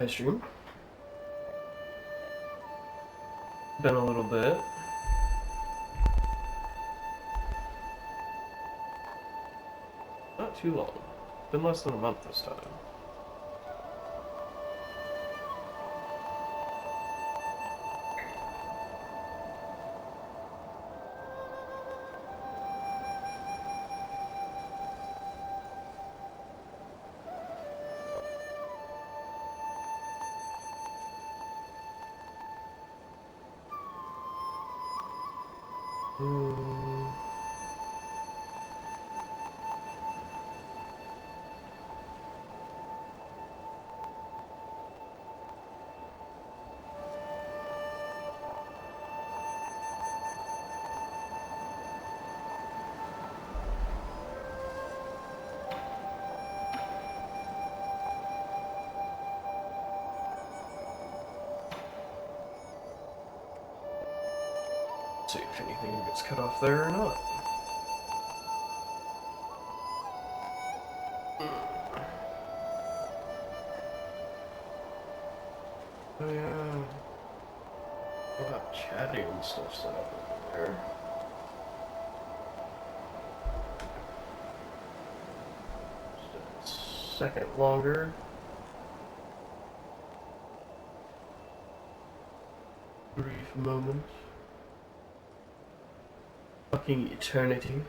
Hi, stream. Been a little bit. Not too long. Been less than a month this time. Hmm. See if anything gets cut off there or not. Oh yeah. We'll have chatting and stuff set up over there. Just a second longer. Brief moment. Fucking eternity.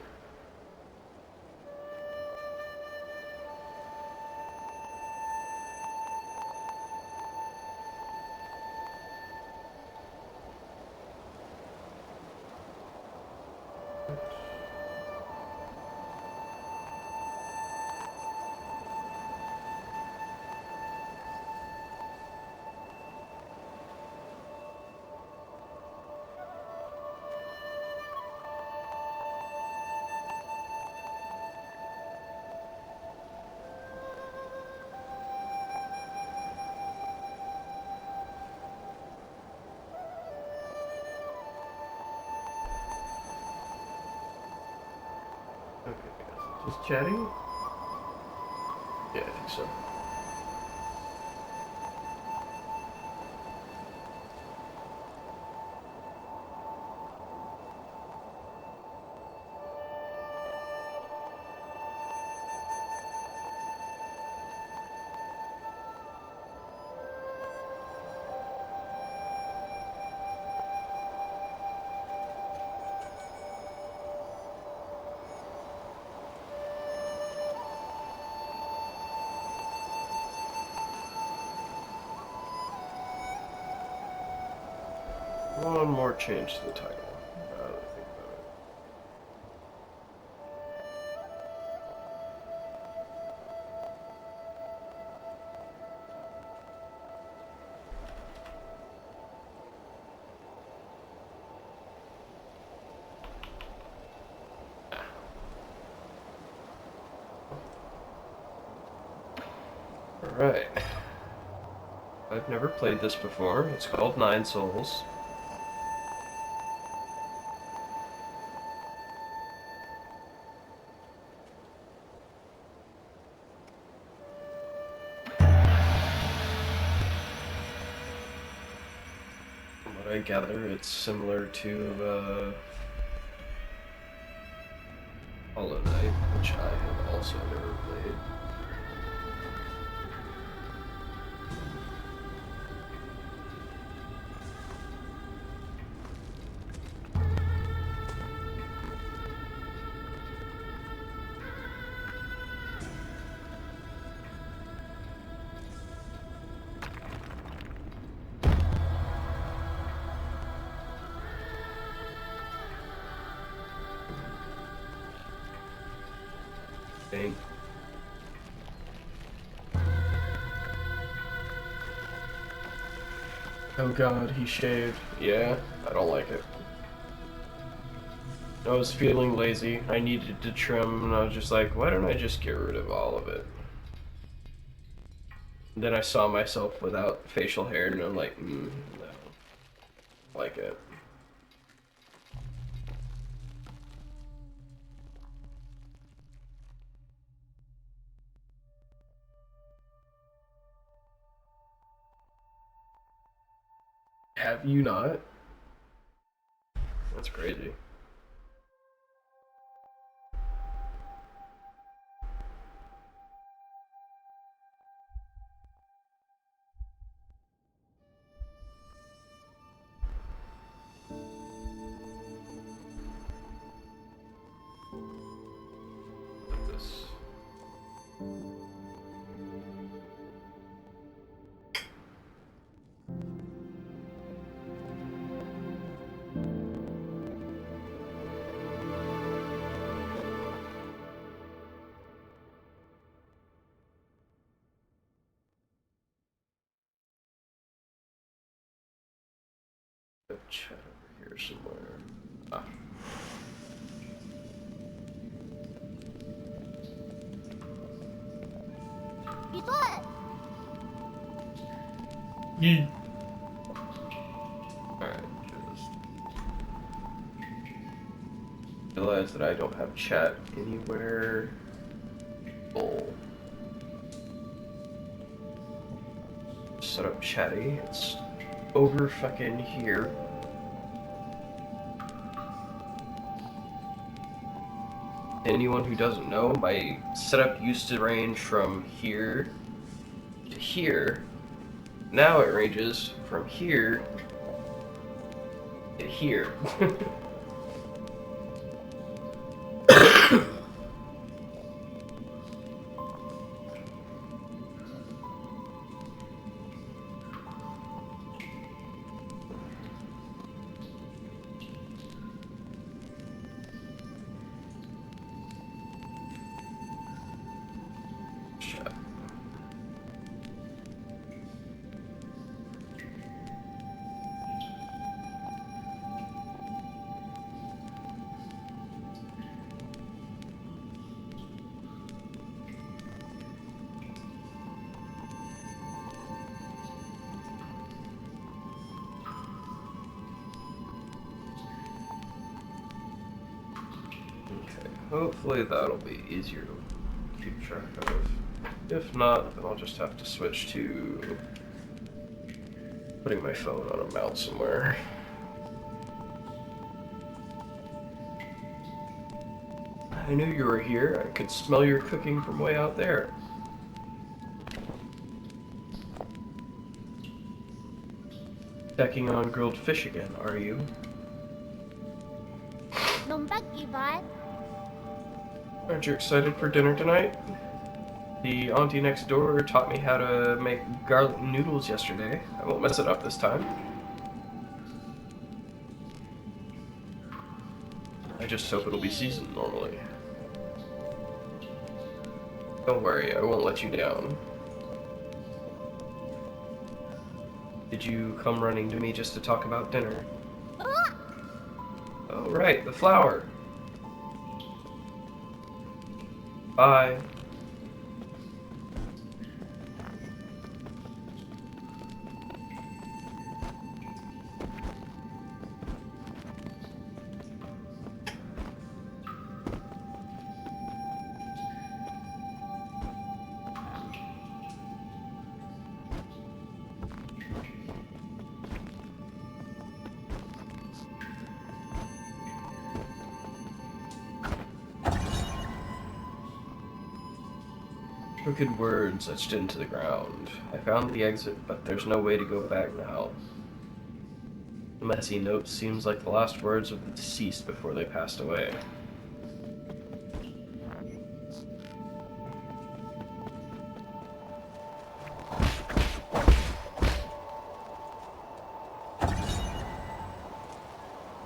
Okay, just chatting? Yeah, I think so. One more change to the title. Now that I think about it. Alright. I've never played this before. It's called Nine Souls. From what I gather, it's similar to Hollow Knight, which I have also never played. Dang. Oh god, he shaved. Yeah, I don't like it. I was feeling lazy. I needed to trim, and I was just like, why don't I just get rid of all of it? And then I saw myself without facial hair, and I'm like, no, like it. Have you not? That's crazy. This. A chat over here somewhere. Ah. Yeah. Alright, just realize that I don't have chat anywhere. Oh. Set up chatty. It's over fucking here. Anyone who doesn't know, my setup used to range from here to here. Now it ranges from here to here. Shut. Okay, hopefully that'll be easier to keep track of. If not, then I'll just have to switch to putting my phone on a mount somewhere. I knew you were here. I could smell your cooking from way out there. Checking on grilled fish again, are you? Aren't you excited for dinner tonight? The auntie next door taught me how to make garlic noodles yesterday. I won't mess it up this time. I just hope it'll be seasoned normally. Don't worry, I won't let you down. Did you come running to me just to talk about dinner? Oh, right, the flower. Bye. Crooked words etched into the ground. I found the exit, but there's no way to go back now. The messy note seems like the last words of the deceased before they passed away.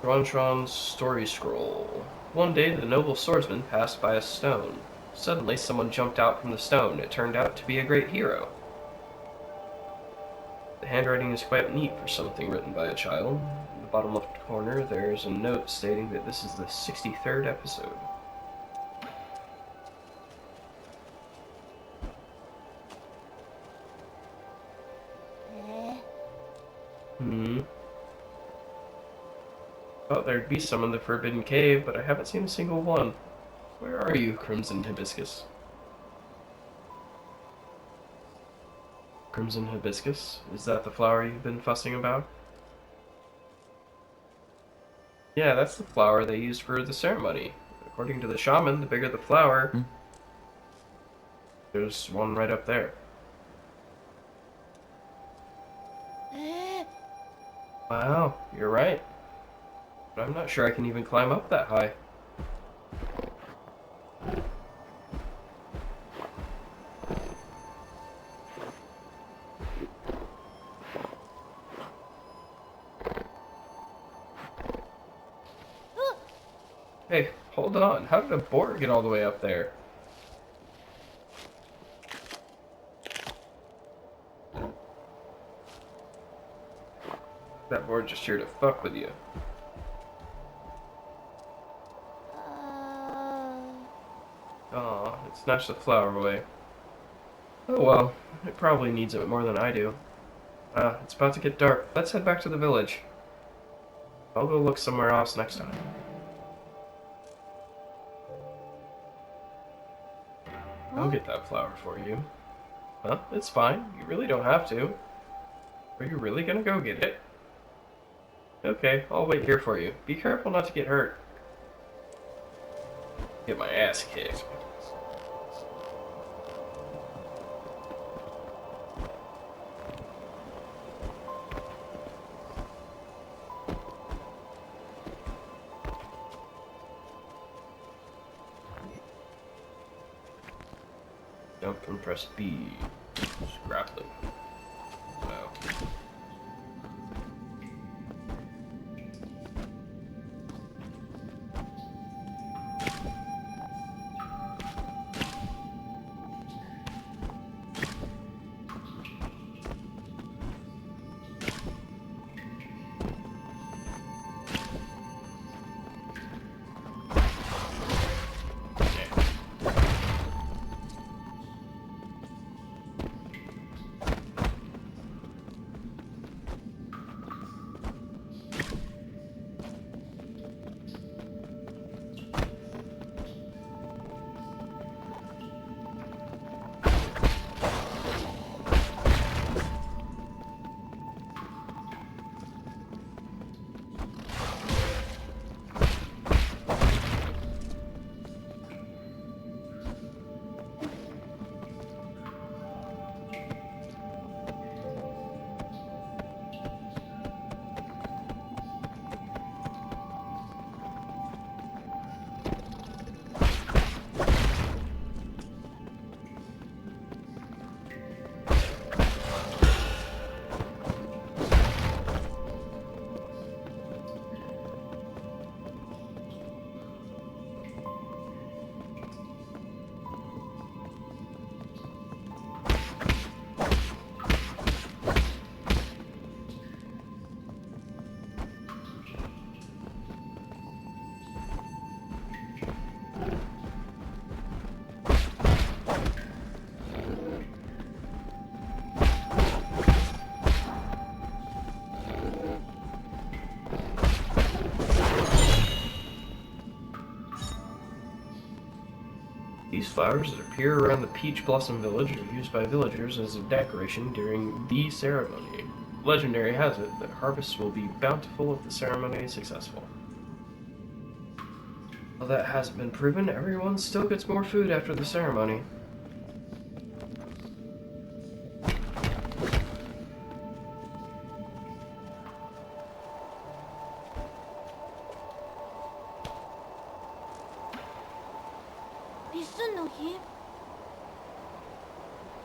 Rontron's story scroll. One day the noble swordsman passed by a stone. Suddenly someone jumped out from the stone. It turned out to be a great hero. The handwriting is quite neat for something written by a child. In the bottom left corner there's a note stating that this is the 63rd episode. Thought there'd be some in the Forbidden Cave, but I haven't seen a single one. Where are you, Crimson Hibiscus? Crimson Hibiscus? Is that the flower you've been fussing about? Yeah, that's the flower they used for the ceremony. According to the shaman, the bigger the flower, Hmm? there's one right up there. Wow, you're right. But I'm not sure I can even climb up that high. Hey, hold on. How did a boar get all the way up there? That boar just here to fuck with you. Aw, it snatched the flower away. Oh well, it probably needs it more than I do. It's about to get dark. Let's head back to the village. I'll go look somewhere else next time. I'll get that flower for you. Huh? It's fine. You really don't have to. Are you really gonna go get it? Okay, I'll wait here for you. Be careful not to get hurt. Get my ass kicked. Jump and press B. Just grappling. Wow. These flowers that appear around the Peach Blossom Village are used by villagers as a decoration during the ceremony. Legendary has it that harvests will be bountiful if the ceremony is successful. While that hasn't been proven, everyone still gets more food after the ceremony.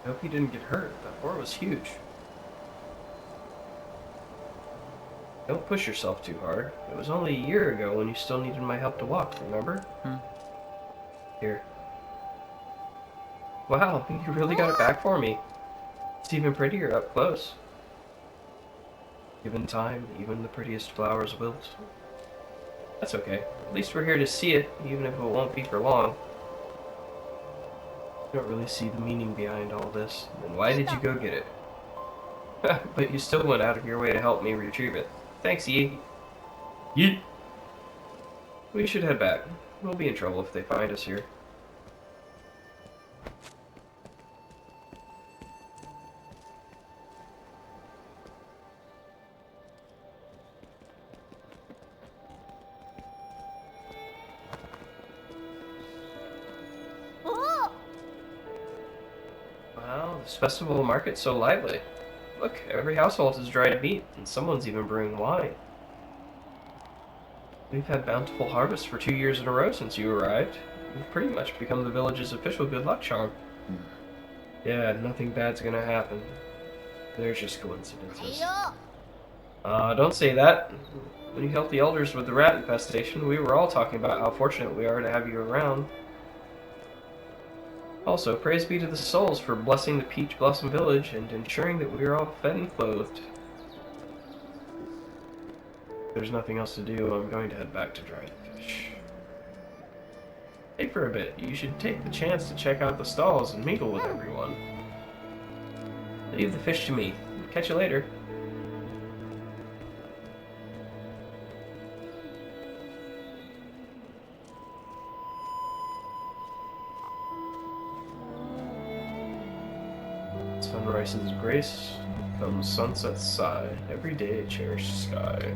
I hope he didn't get hurt. That boar was huge. Don't push yourself too hard. It was only a year ago when you still needed my help to walk, remember? Hmm. Here. Wow, you really got it back for me. It's even prettier up close. Given time, even the prettiest flowers wilt. That's okay. At least we're here to see it, even if it won't be for long. You don't really see the meaning behind all this. Then why did you go get it? But you still went out of your way to help me retrieve it. Thanks, Yi. Yeet. We should head back. We'll be in trouble if they find us here. this festival market's so lively. Look, every household has dried meat, and someone's even brewing wine. We've had bountiful harvests for 2 years in a row since you arrived. You've pretty much become the village's official good luck charm. Yeah, nothing bad's gonna happen. There's just coincidences. Don't say that. When you helped the elders with the rat infestation, we were all talking about how fortunate we are to have you around. Also, praise be to the souls for blessing the Peach Blossom Village and ensuring that we are all fed and clothed. If there's nothing else to do, I'm going to head back to dry the fish. Stay for a bit. You should take the chance to check out the stalls and mingle with everyone. Leave the fish to me. Catch you later. Sunrise's grace comes sunset's sigh. Every day a cherished sky.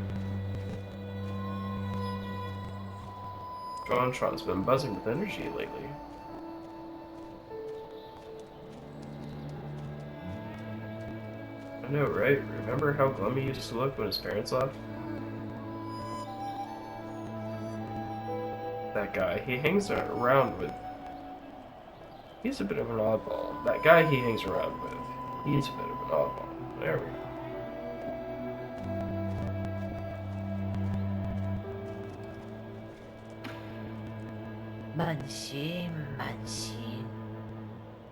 Tron's been buzzing with energy lately. I know, right? Remember how glum he used to look when his parents left? That guy, he hangs around with... He's a bit of an oddball. That guy he hangs around with, he's a bit of an oddball. There we go.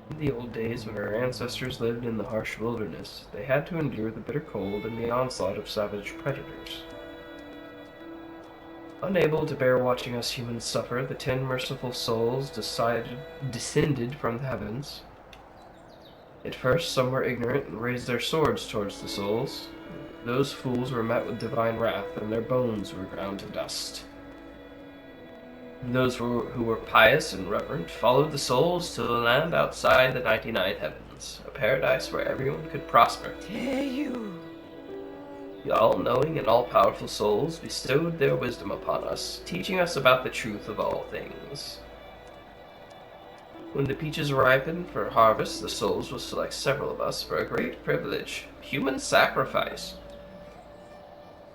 In the old days when our ancestors lived in the harsh wilderness, they had to endure the bitter cold and the onslaught of savage predators. Unable to bear watching us humans suffer, the 10 merciful souls descended from the heavens. At first, some were ignorant and raised their swords towards the souls. Those fools were met with divine wrath, and their bones were ground to dust. Those who were pious and reverent followed the souls to the land outside the 99 heavens, a paradise where everyone could prosper. The all-knowing and all-powerful souls bestowed their wisdom upon us, teaching us about the truth of all things. When the peaches ripen for harvest, the souls will select several of us for a great privilege, human sacrifice.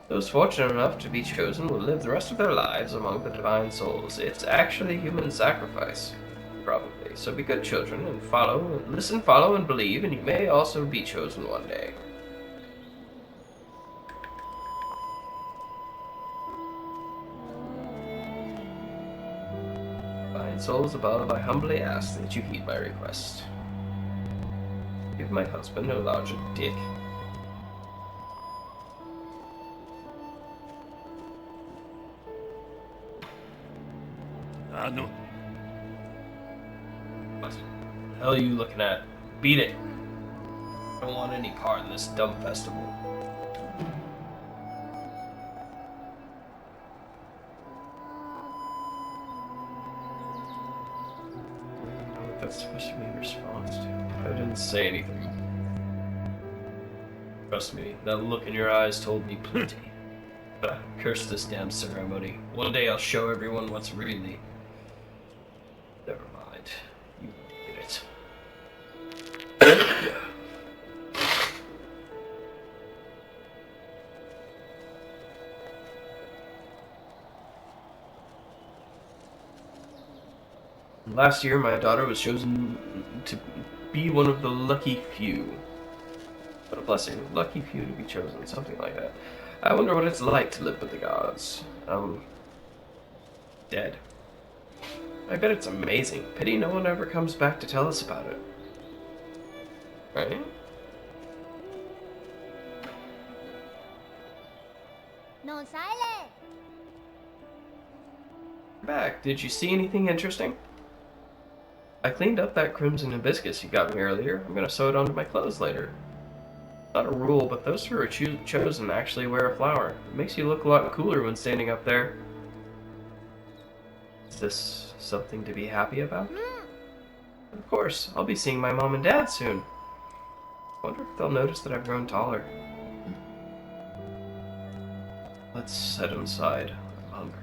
Those fortunate enough to be chosen will live the rest of their lives among the divine souls. It's actually human sacrifice, probably. So be good children and listen, follow, and believe, and you may also be chosen one day. Fine souls above, I humbly ask that you heed my request. Give my husband a larger dick. No. What the hell are you looking at? Beat it. I don't want any part in this dumb festival. I don't know what that's supposed to be in response to. I didn't say anything. Trust me, that look in your eyes told me plenty. Curse this damn ceremony. One day I'll show everyone what's really... Never mind. You did it. Last year, my daughter was chosen to be one of the lucky few. What a blessing. Lucky few to be chosen, something like that. I wonder what it's like to live with the gods. Dead. I bet it's amazing. Pity no one ever comes back to tell us about it. Right? No sale. Back. Did you see anything interesting? I cleaned up that crimson hibiscus you got me earlier. I'm gonna sew it onto my clothes later. Not a rule, but those who are chosen actually wear a flower. It makes you look a lot cooler when standing up there. Is this something to be happy about? Of course, I'll be seeing my mom and dad soon. Wonder if they'll notice that I've grown taller. Let's set inside. I'm hungry.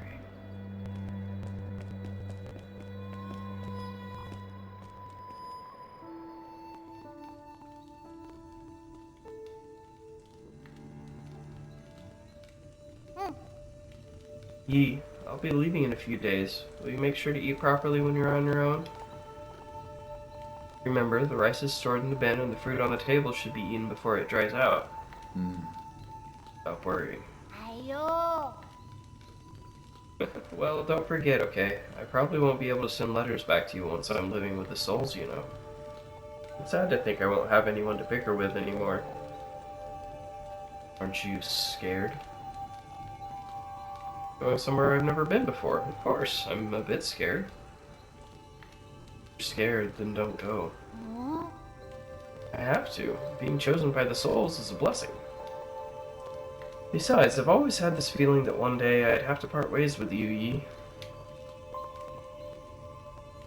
Yi, I'll be leaving in a few days. Will you make sure to eat properly when you're on your own? Remember, the rice is stored in the bin and the fruit on the table should be eaten before it dries out. Stop worrying. Ayo. Well, don't forget, okay? I probably won't be able to send letters back to you once I'm living with the souls, you know. It's sad to think I won't have anyone to bicker with anymore. Aren't you scared? Going somewhere I've never been before. Of course, I'm a bit scared. If you're scared, then don't go. Huh? I have to. Being chosen by the souls is a blessing. Besides, I've always had this feeling that one day I'd have to part ways with you, Yi.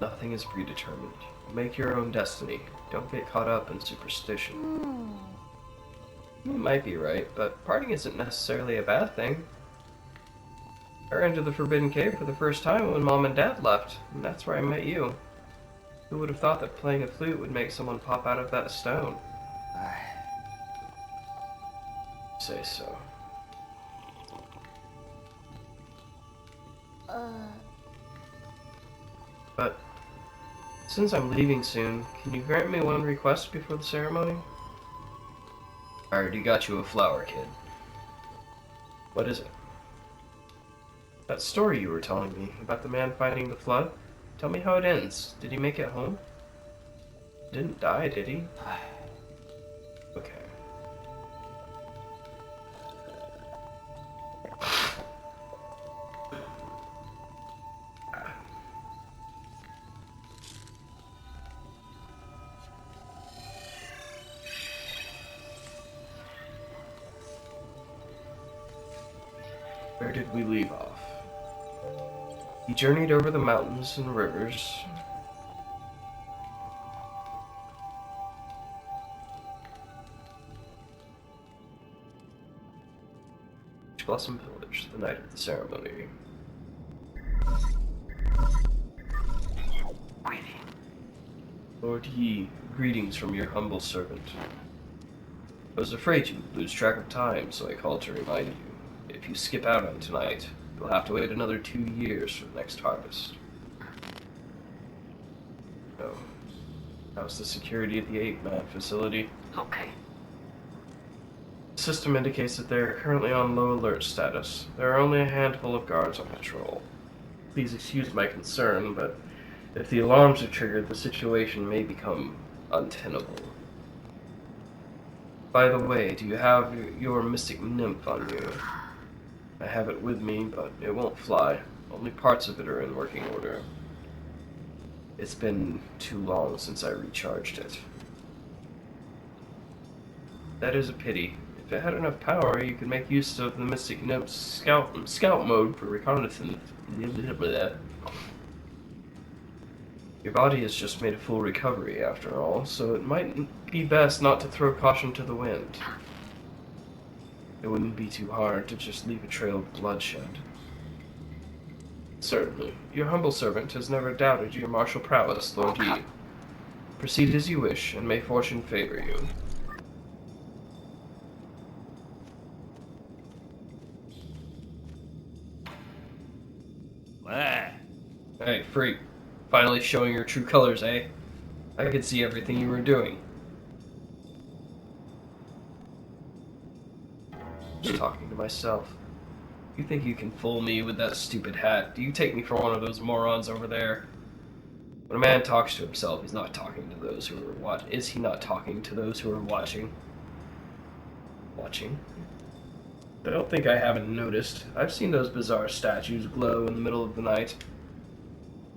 Nothing is predetermined. Make your own destiny. Don't get caught up in superstition. You might be right, but parting isn't necessarily a bad thing. I ran to the Forbidden Cave for the first time when Mom and Dad left, and that's where I met you. Who would have thought that playing a flute would make someone pop out of that stone? Say so. But since I'm leaving soon, can you grant me one request before the ceremony? I already got you a flower, kid. What is it? That story you were telling me about the man fighting the flood? Tell me how it ends. Did he make it home? Didn't die, did he? Okay. Where did we leave off? He journeyed over the mountains and rivers. Blossom Village, the night of the ceremony. Lord Yi, greetings from your humble servant. I was afraid you would lose track of time, so I called to remind you. If you skip out on tonight, you'll have to wait another 2 years for the next harvest. Oh. How's the security at the 8-man facility? Okay. The system indicates that they are currently on low alert status. There are only a handful of guards on patrol. Please excuse my concern, but if the alarms are triggered, the situation may become untenable. By the way, do you have your mystic nymph on you? I have it with me, but it won't fly. Only parts of it are in working order. It's been too long since I recharged it. That is a pity. If it had enough power, you could make use of the Mystic Nymph's scout mode for reconnaissance. Your body has just made a full recovery, after all, so it might be best not to throw caution to the wind. It wouldn't be too hard to just leave a trail of bloodshed. Certainly. Your humble servant has never doubted your martial prowess, Lord Yi. Proceed as you wish, and may fortune favor you. Hey, freak. Finally showing your true colors, eh? I could see everything you were doing. Just talking to myself. You think you can fool me with that stupid hat? Do you take me for one of those morons over there? When a man talks to himself, he's not talking to those who are watching. Is he not talking to those who are watching? Watching? I don't think I haven't noticed. I've seen those bizarre statues glow in the middle of the night.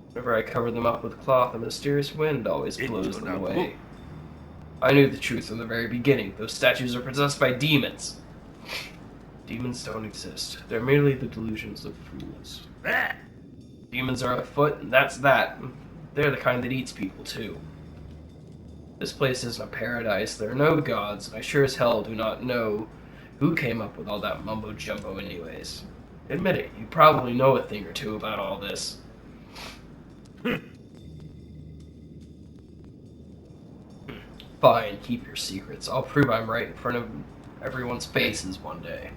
Whenever I cover them up with cloth, a mysterious wind always blows them away. I knew the truth from the very beginning. Those statues are possessed by demons. Demons don't exist. They're merely the delusions of fools. Demons are afoot, and that's that. They're the kind that eats people, too. This place isn't a paradise. There are no gods, and I sure as hell do not know who came up with all that mumbo-jumbo anyways. Admit it, you probably know a thing or two about all this. Fine, keep your secrets. I'll prove I'm right in front of everyone's faces one day.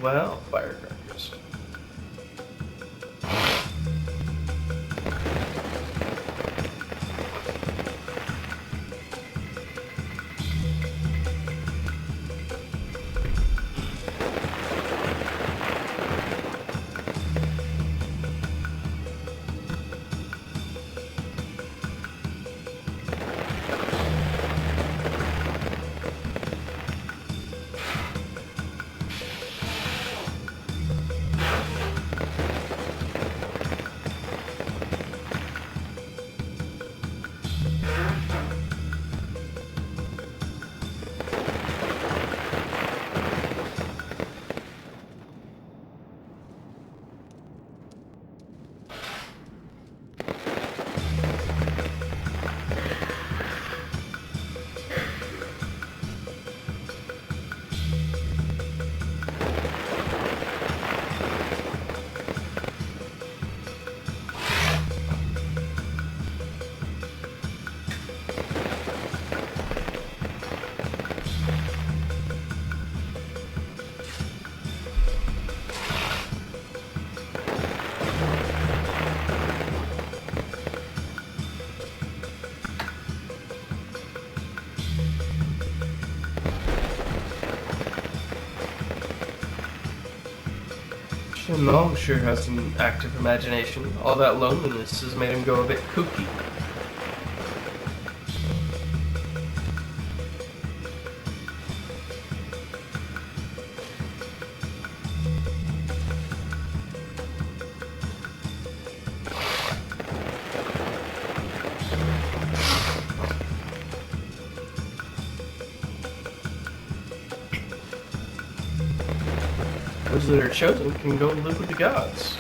Well, firecrackers. Nom sure has an active imagination. All that loneliness has made him go a bit kooky. Those that are chosen can go live with the gods.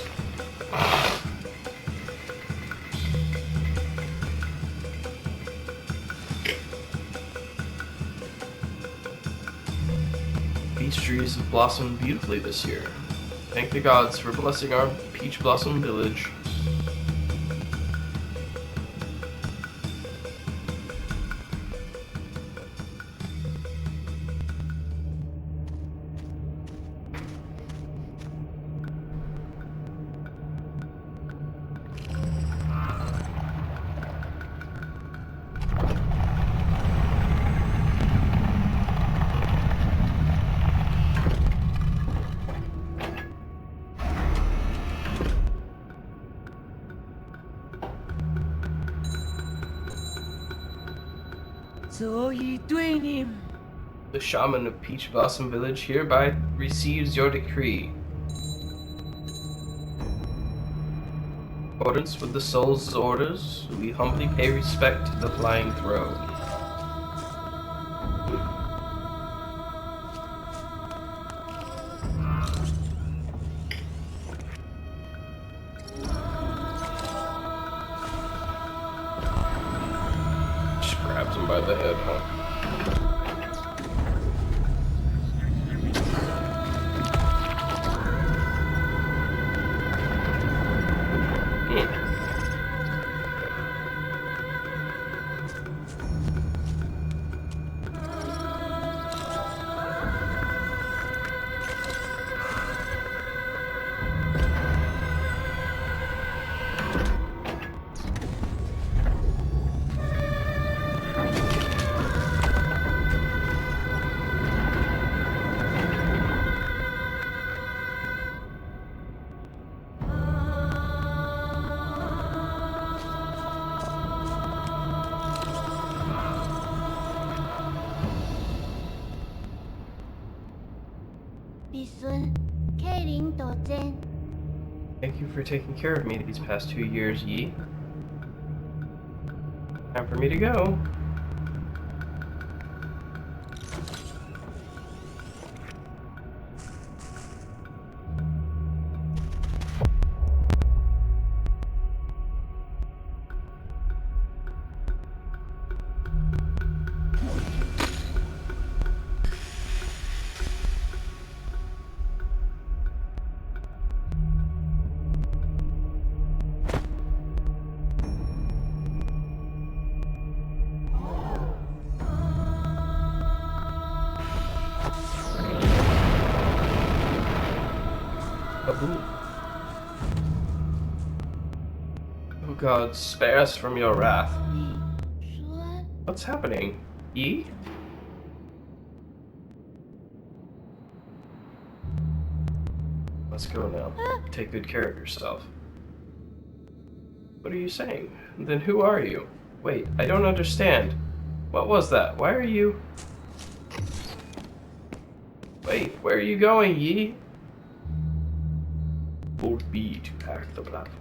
Peach trees have blossomed beautifully this year. Thank the gods for blessing our peach blossom village. So ye doing him. The shaman of Peach Blossom Village hereby receives your decree. In accordance with the soul's orders, we humbly pay respect to the flying throne. Just grabs him by the head, huh? Bisun, Keirin Dozen. Thank you for taking care of me these past 2 years, Yi. Time for me to go. Oh God, spare us from your wrath. 你说 What's happening? Yi? Let's go now. Take good care of yourself. What are you saying? Then who are you? Wait, I don't understand. What was that? Why are you... Wait, where are you going, Yi? Hold B to hack the platform.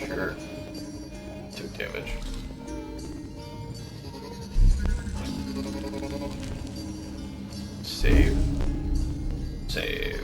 Sure. Took damage. Save. Save.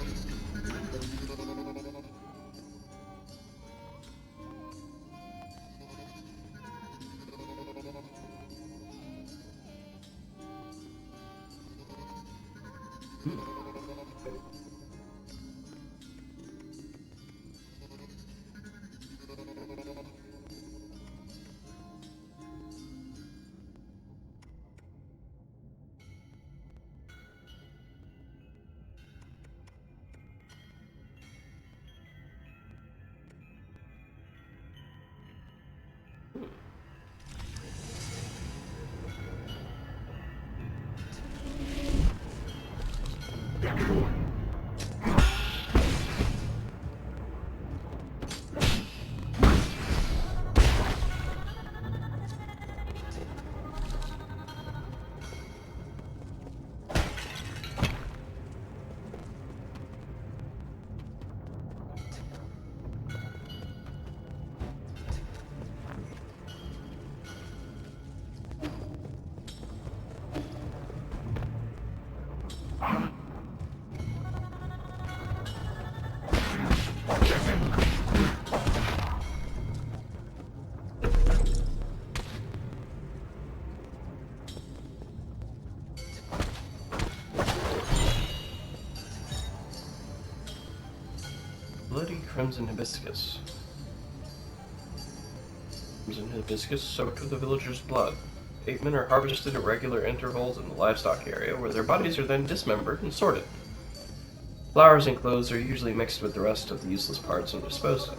Bloody crimson hibiscus. Crimson hibiscus soaked with the villagers' blood. 8 men are harvested at regular intervals in the livestock area, where their bodies are then dismembered and sorted. Flowers and clothes are usually mixed with the rest of the useless parts and disposed of.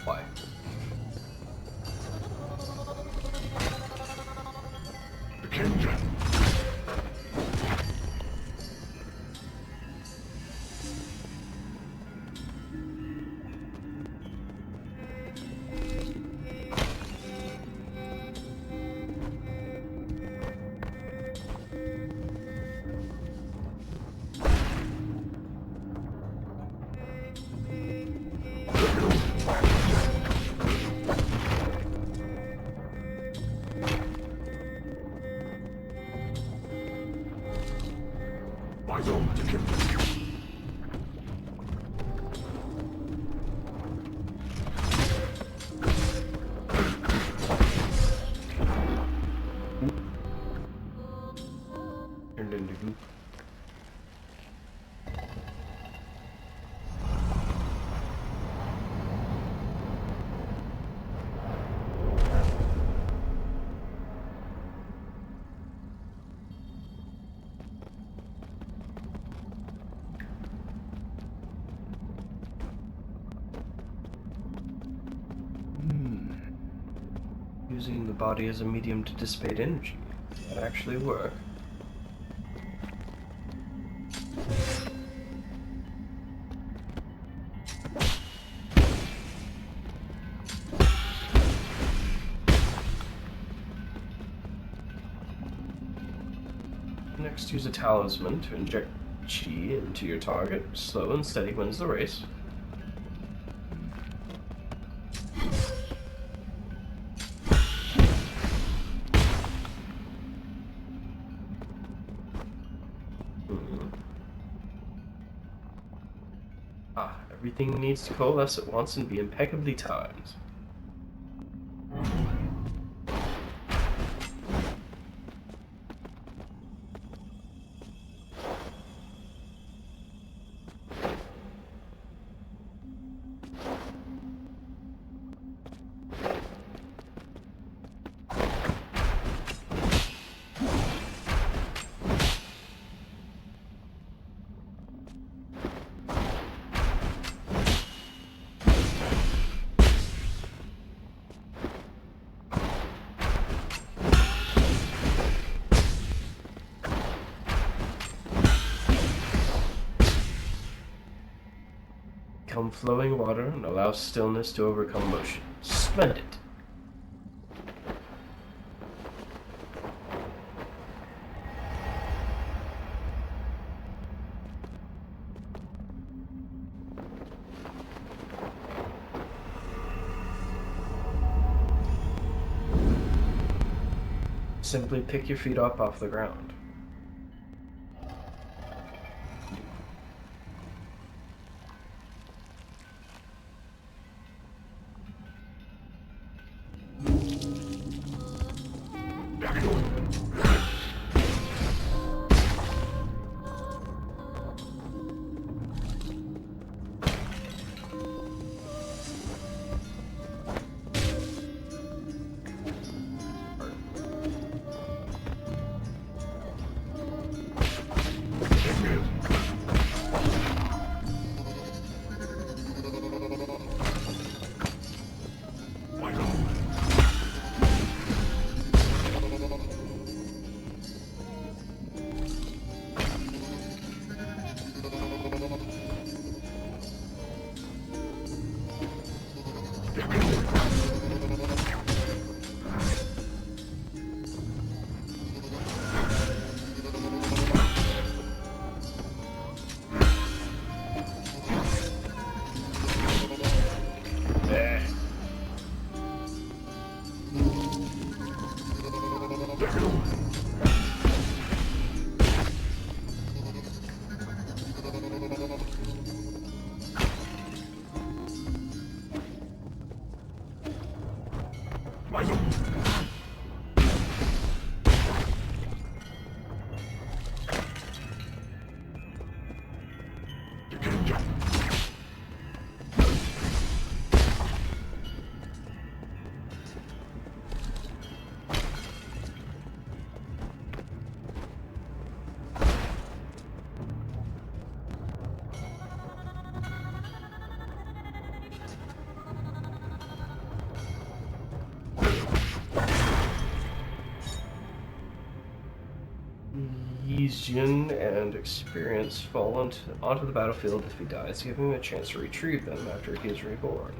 Why? Turned into goop. Using the body as a medium to dissipate energy. That actually work. Next, use a talisman to inject chi into your target. Slow and steady wins the race. Everything needs to coalesce at once and be impeccably timed. Calm flowing water and allow stillness to overcome motion. Splendid. Simply pick your feet up off the ground. Jin and experience fall onto the battlefield if he dies, giving him a chance to retrieve them after he is reborn.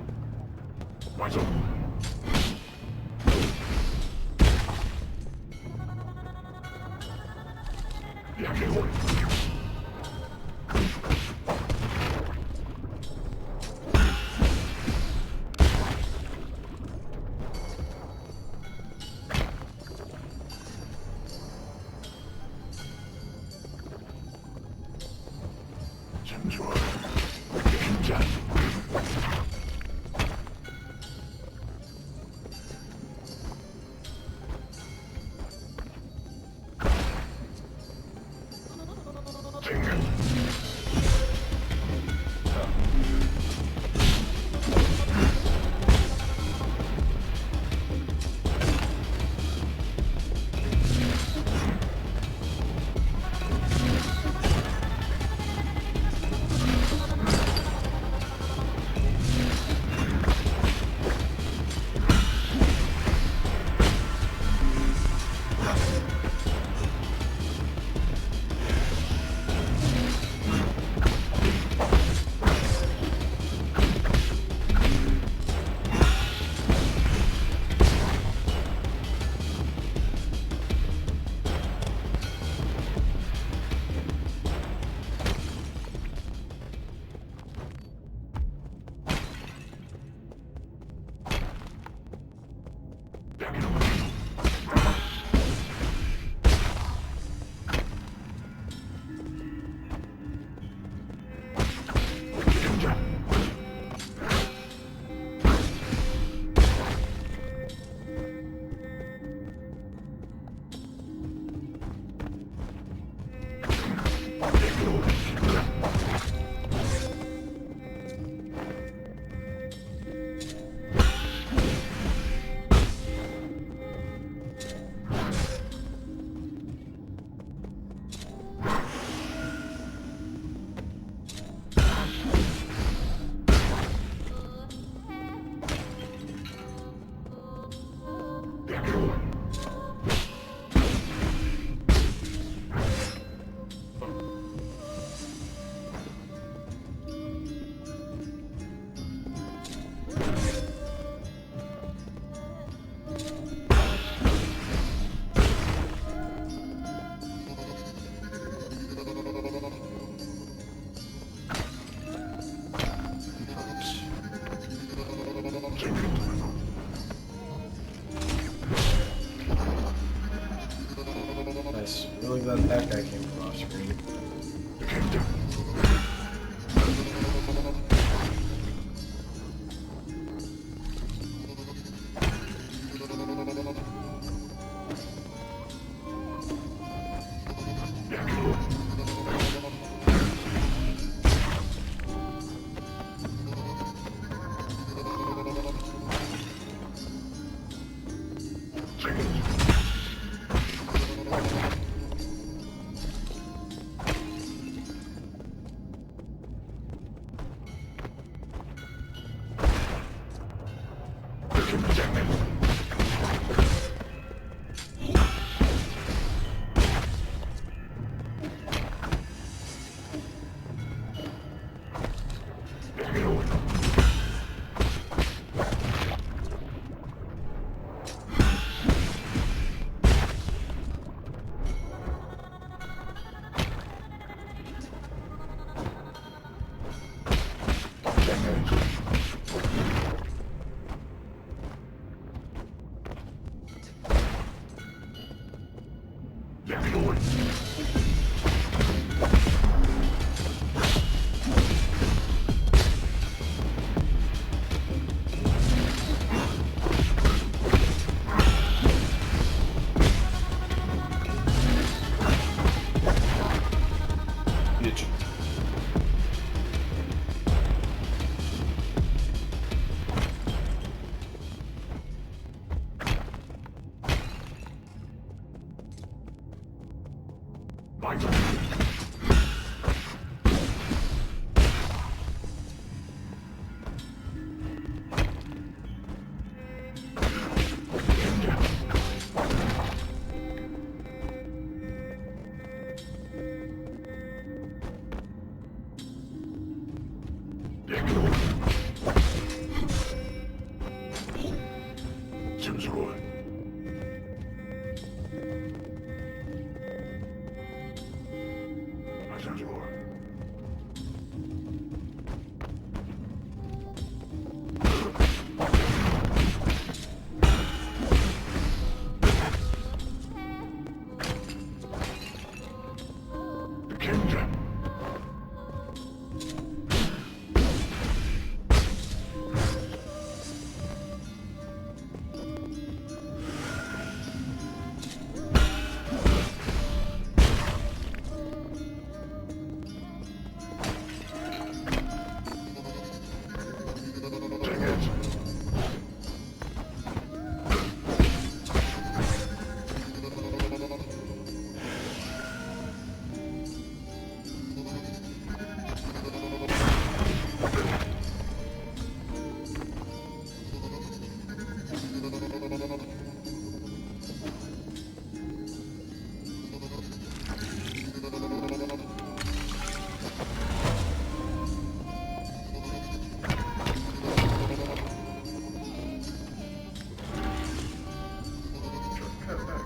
Nice. Really glad that guy came from off screen.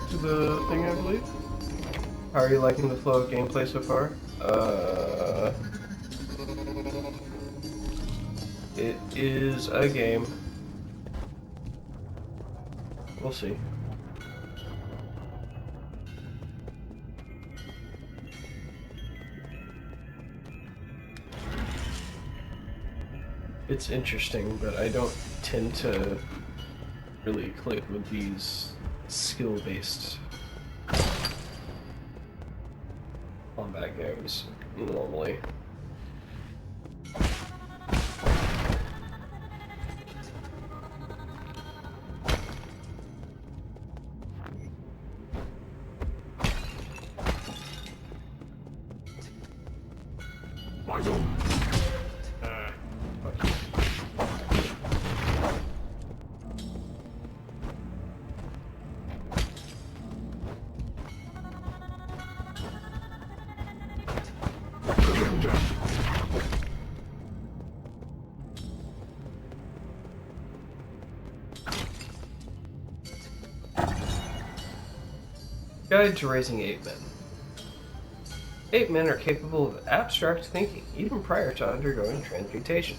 To the thing, I believe. How are you liking the flow of gameplay so far? It is a game. We'll see. It's interesting, but I don't tend to really click with these skill-based combat games normally. Guide to Raising Ape Men. Ape men are capable of abstract thinking, even prior to undergoing transmutation.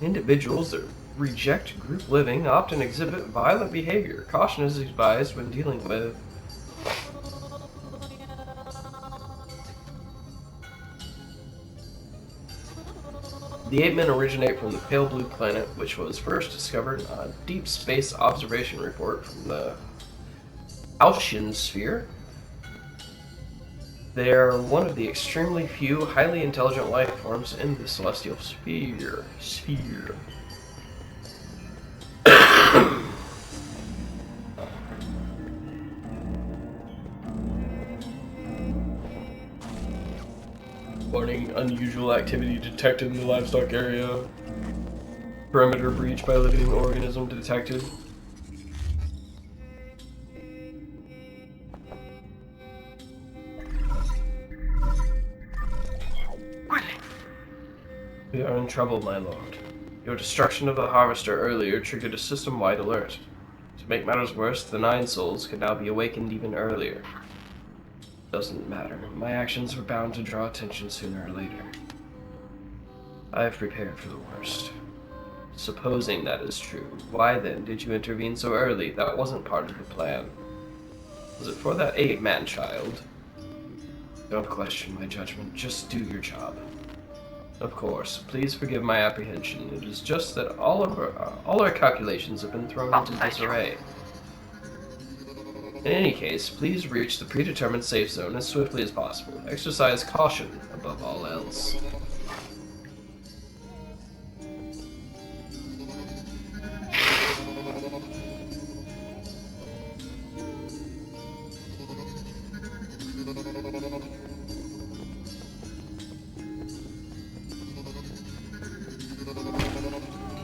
Individuals that reject group living often exhibit violent behavior. Caution is advised when dealing with the ape men originate from the pale blue planet, which was first discovered in a deep space observation report from the Alcian sphere. They are one of the extremely few highly intelligent life forms in the celestial sphere. Warning, unusual activity detected in the livestock area. Perimeter breach by living organism detected. We are in trouble, my lord. Your destruction of the harvester earlier triggered a system-wide alert. To make matters worse, the Nine Souls could now be awakened even earlier. Doesn't matter. My actions were bound to draw attention sooner or later. I have prepared for the worst. Supposing that is true, why then did you intervene so early? That wasn't part of the plan. Was it for that ape-man child? Don't question my judgment, just do your job. Of course, please forgive my apprehension. It is just that all our calculations have been thrown into disarray. In any case, please reach the predetermined safe zone as swiftly as possible. Exercise caution above all else.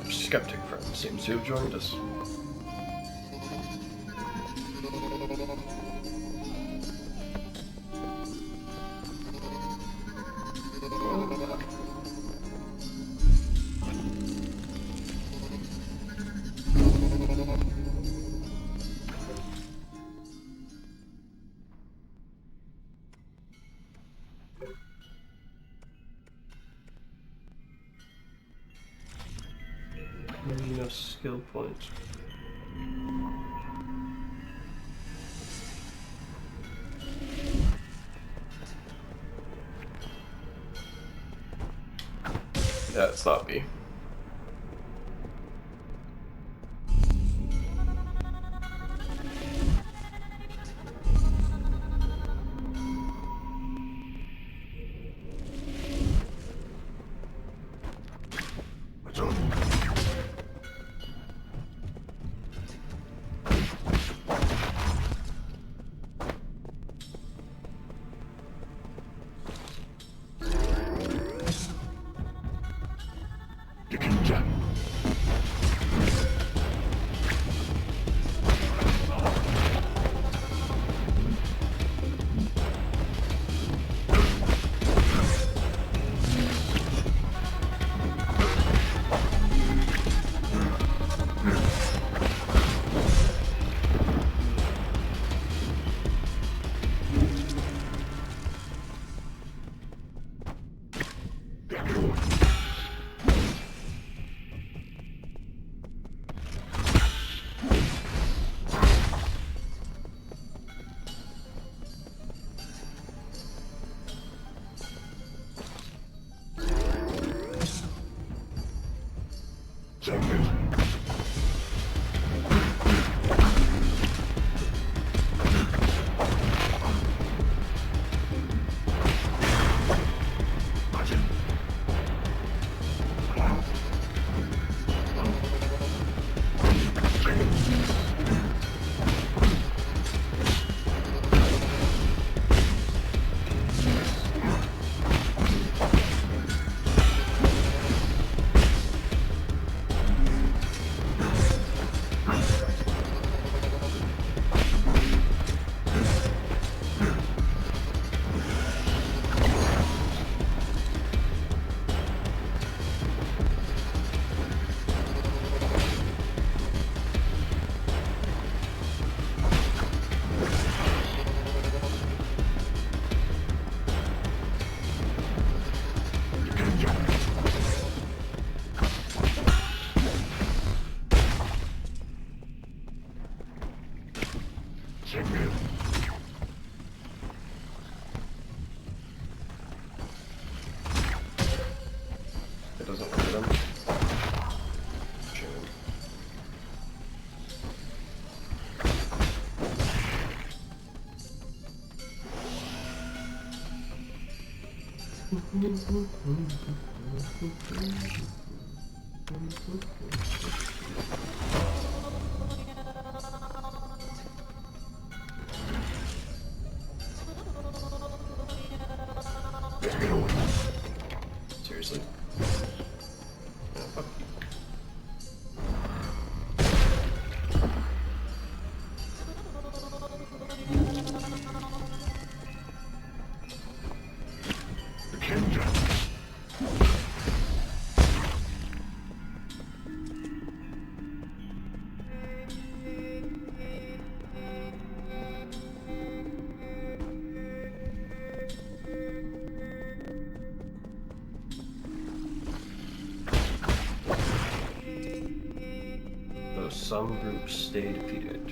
Skeptic friend seems to have joined us. No skill points. Yeah, it's not me. It doesn't hurt him. Shame. Seriously? Yeah, fuck you. Though some groups stay defeated.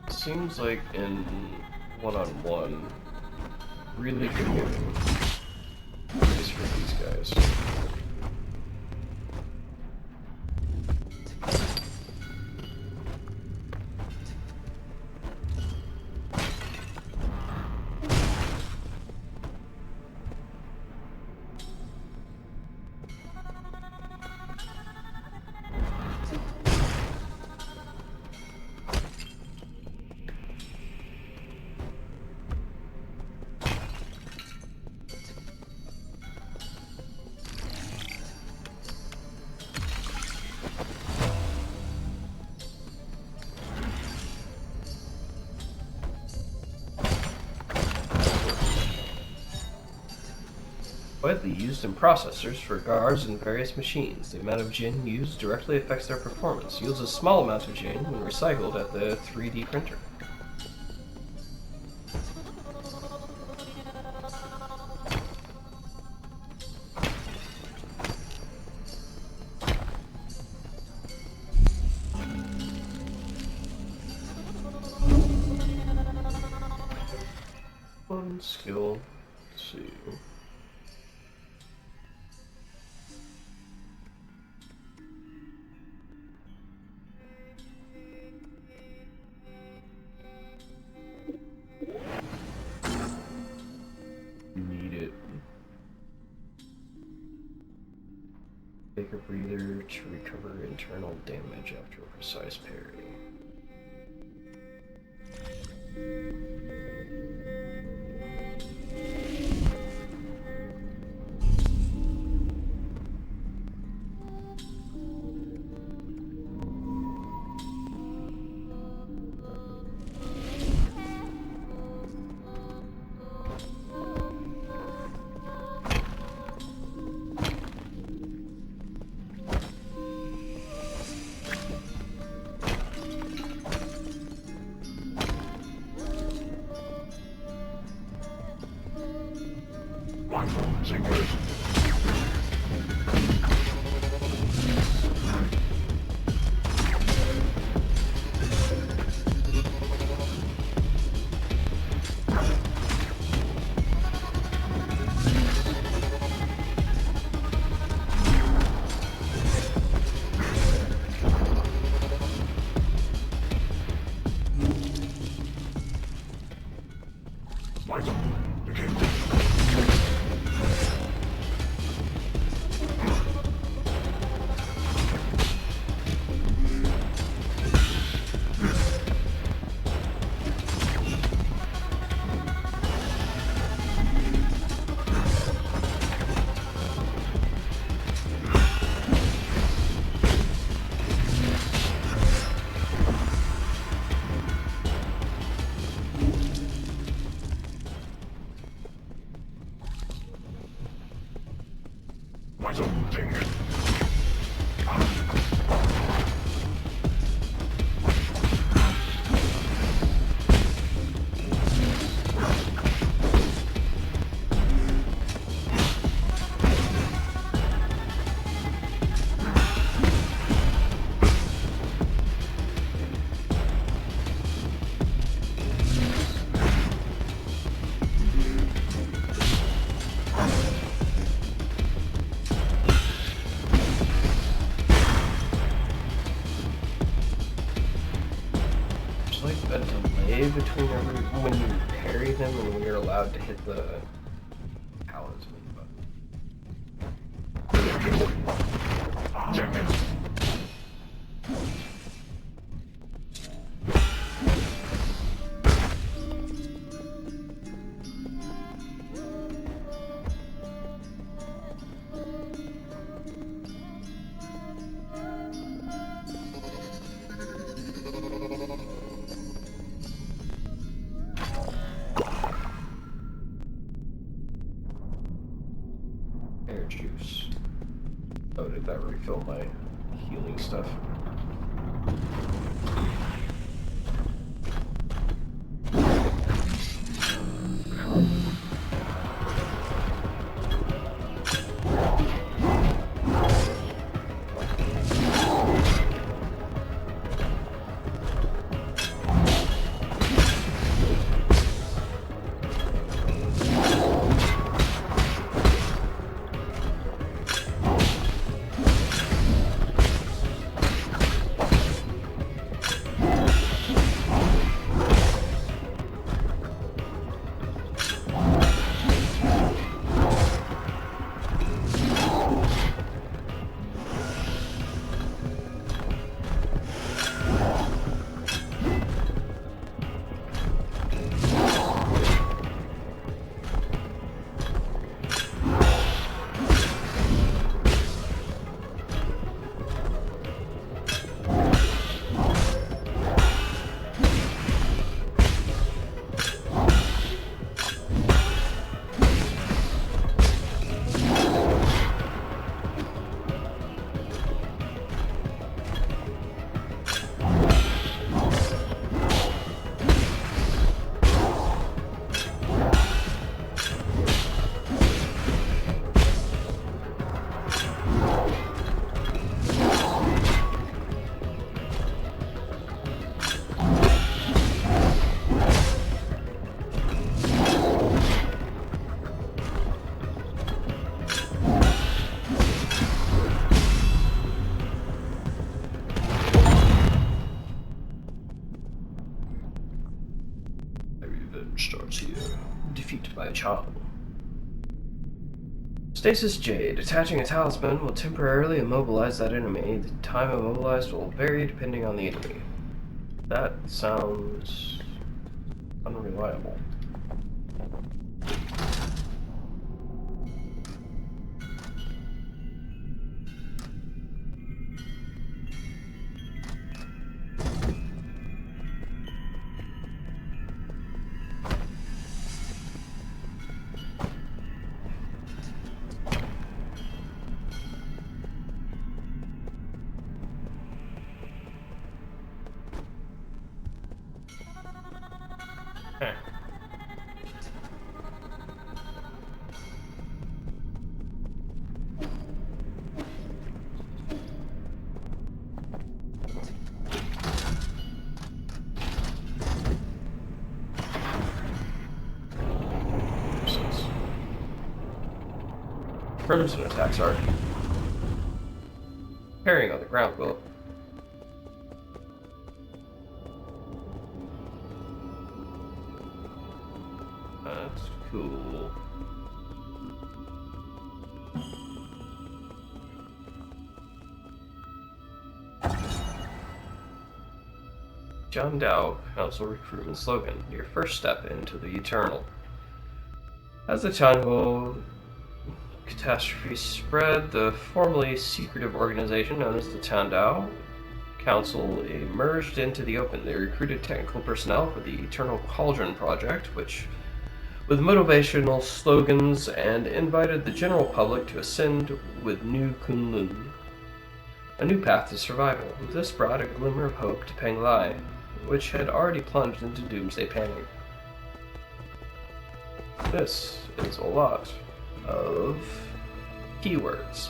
Seems like in one-on-one, really good game. At least for these guys. widely used in processors for guards and various machines. The amount of gin used directly affects their performance. Yields a small amount of gin when recycled at the 3D printer. One skill. Let's see. Need it. Take a breather to recover internal damage after a precise parry. A delay between when you parry them and when you're allowed to hit the talisman button. Air juice. Oh, did that refill my healing stuff? revenge starts here. Defeat by charm. Stasis Jade. Attaching a talisman will temporarily immobilize that enemy. The time immobilized will vary depending on the enemy. That sounds unreliable. Crimson attacks are carrying on the ground will. That's cool. John Dow Council Recruitment Slogan. Your first step into the Eternal. As the Chango catastrophe spread, the formerly secretive organization known as the Tandao Council emerged into the open. They recruited technical personnel for the Eternal Cauldron Project, which, with motivational slogans, and invited the general public to ascend with New Kunlun, a new path to survival. This brought a glimmer of hope to Penglai, which had already plunged into doomsday panic. This is a lot of keywords.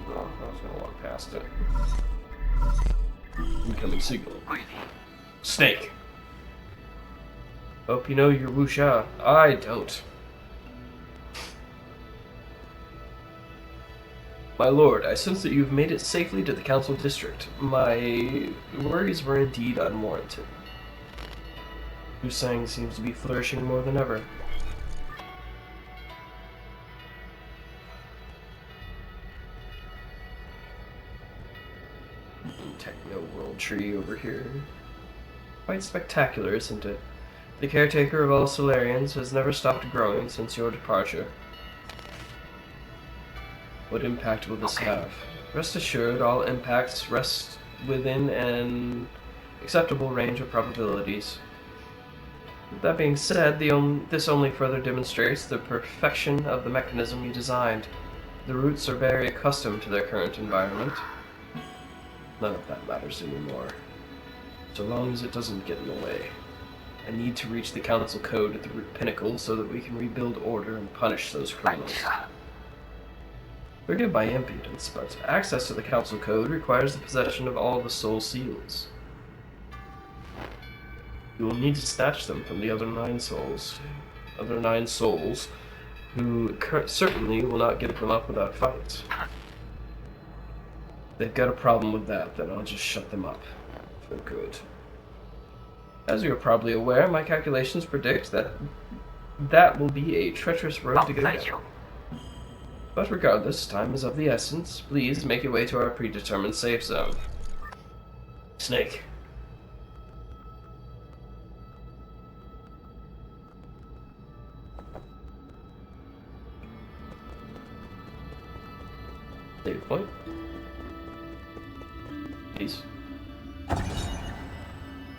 Oh, I was gonna walk past it. Incoming signal. Snake. Hope you know your wuxia. I don't. My lord, I sense that you've made it safely to the council district. My worries were indeed unwarranted. Husang seems to be flourishing more than ever. Techno World Tree over here. Quite spectacular, isn't it? The caretaker of all Solarians has never stopped growing since your departure. What impact will this have? Rest assured, all impacts rest within an acceptable range of probabilities. That being said, this only further demonstrates the perfection of the mechanism you designed. The roots are very accustomed to their current environment. None of that matters anymore, so long as it doesn't get in the way. I need to reach the council code at the root pinnacle so that we can rebuild order and punish those criminals. Forgive my impudence, but access to the council code requires the possession of all the soul seals. You will need to snatch them from the other nine souls, who certainly will not give them up without fight. If they've got a problem with that, then I'll just shut them up for good. As you are probably aware, my calculations predict that will be a treacherous road to go down. But regardless, time is of the essence. Please make your way to our predetermined safe zone. Snake. Save point. Peace.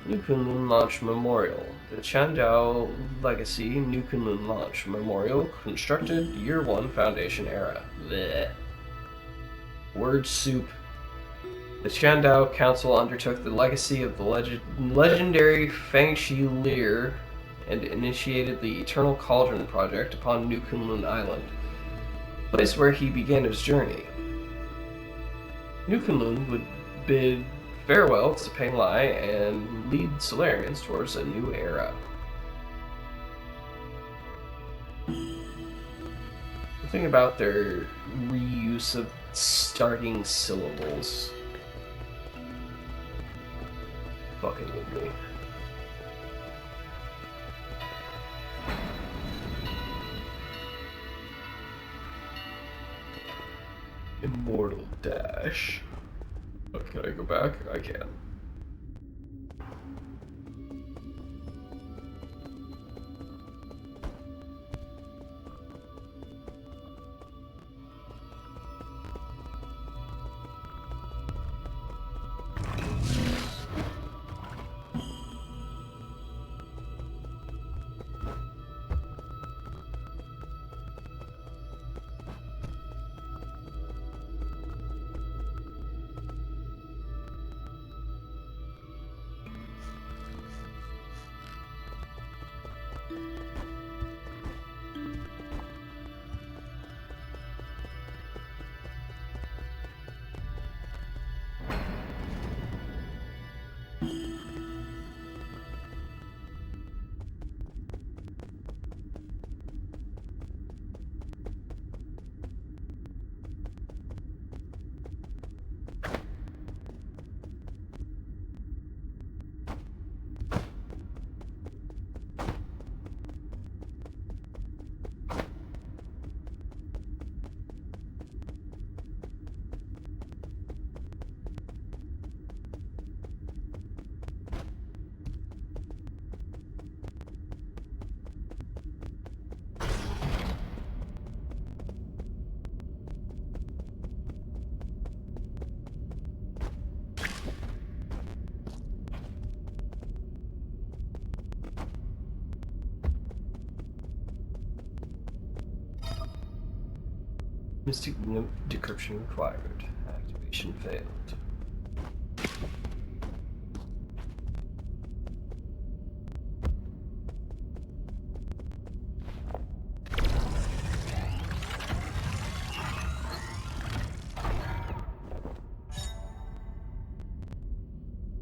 New Kunlun Launch Memorial. The Chandao Legacy New Kunlun Launch Memorial, constructed Year 1 Foundation era. Blech. Word soup. The Chandao Council undertook the legacy of the legendary Fangshi Lear and initiated the Eternal Cauldron Project upon New Kunlun Island, the place where he began his journey. New Kunlun would bid farewell to Penglai and lead Solarians towards a new era. The thing about their reuse of starting syllables fucking with me. Immortal Dash. Oh, can I go back? I can. Mystic Note decryption required. Activation failed.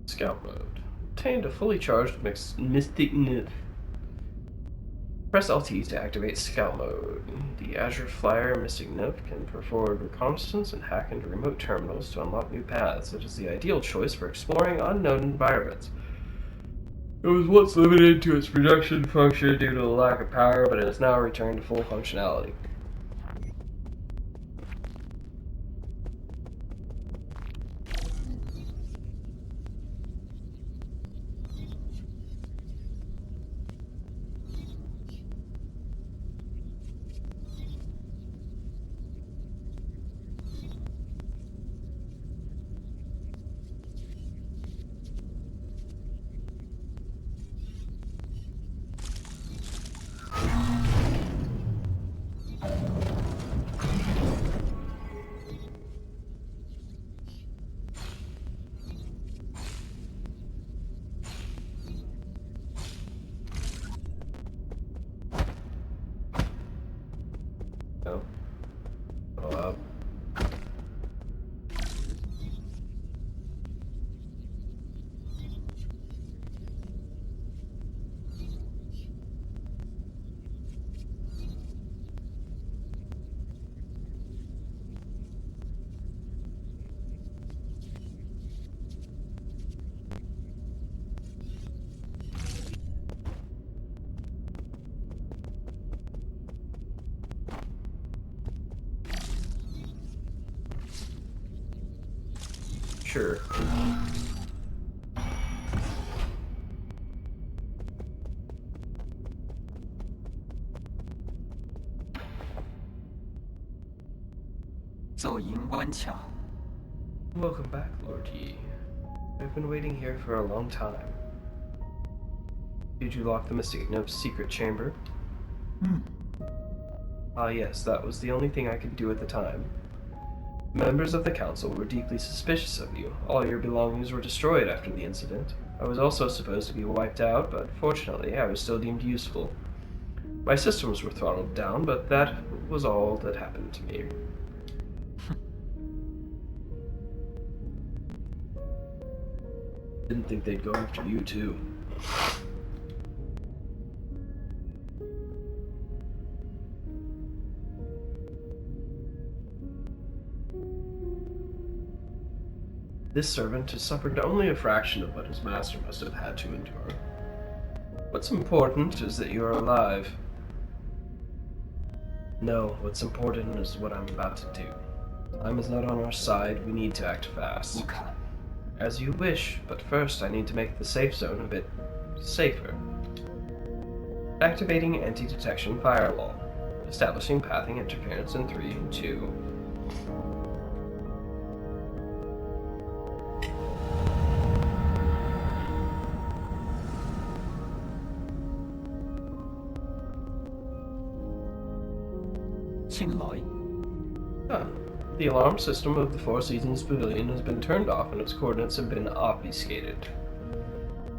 Scout mode. Obtained a fully charged Mystic Note. Press LT to activate Scout mode. The Azure Flyer Mystic Note can perform reconnaissance and hack into remote terminals to unlock new paths. It is the ideal choice for exploring unknown environments. It was once limited to its production function due to the lack of power, but it has now returned to full functionality. No. Oh, sure. Welcome back, Lord Yi. I've been waiting here for a long time. Did you lock the Mystic Note's secret chamber? Ah, yes, that was the only thing I could do at the time. Members of the council were deeply suspicious of you. All your belongings were destroyed after the incident. I was also supposed to be wiped out, but fortunately I was still deemed useful. My systems were throttled down, but that was all that happened to me. Didn't think they'd go after you, too. This servant has suffered only a fraction of what his master must have had to endure. What's important is that you're alive. No, what's important is what I'm about to do. Time is not on our side, we need to act fast. 你看， As you wish, but first I need to make the safe zone a bit safer. Activating anti-detection firewall. Establishing pathing interference in 3, 2. 青來 Huh. The alarm system of the Four Seasons Pavilion has been turned off and its coordinates have been obfuscated.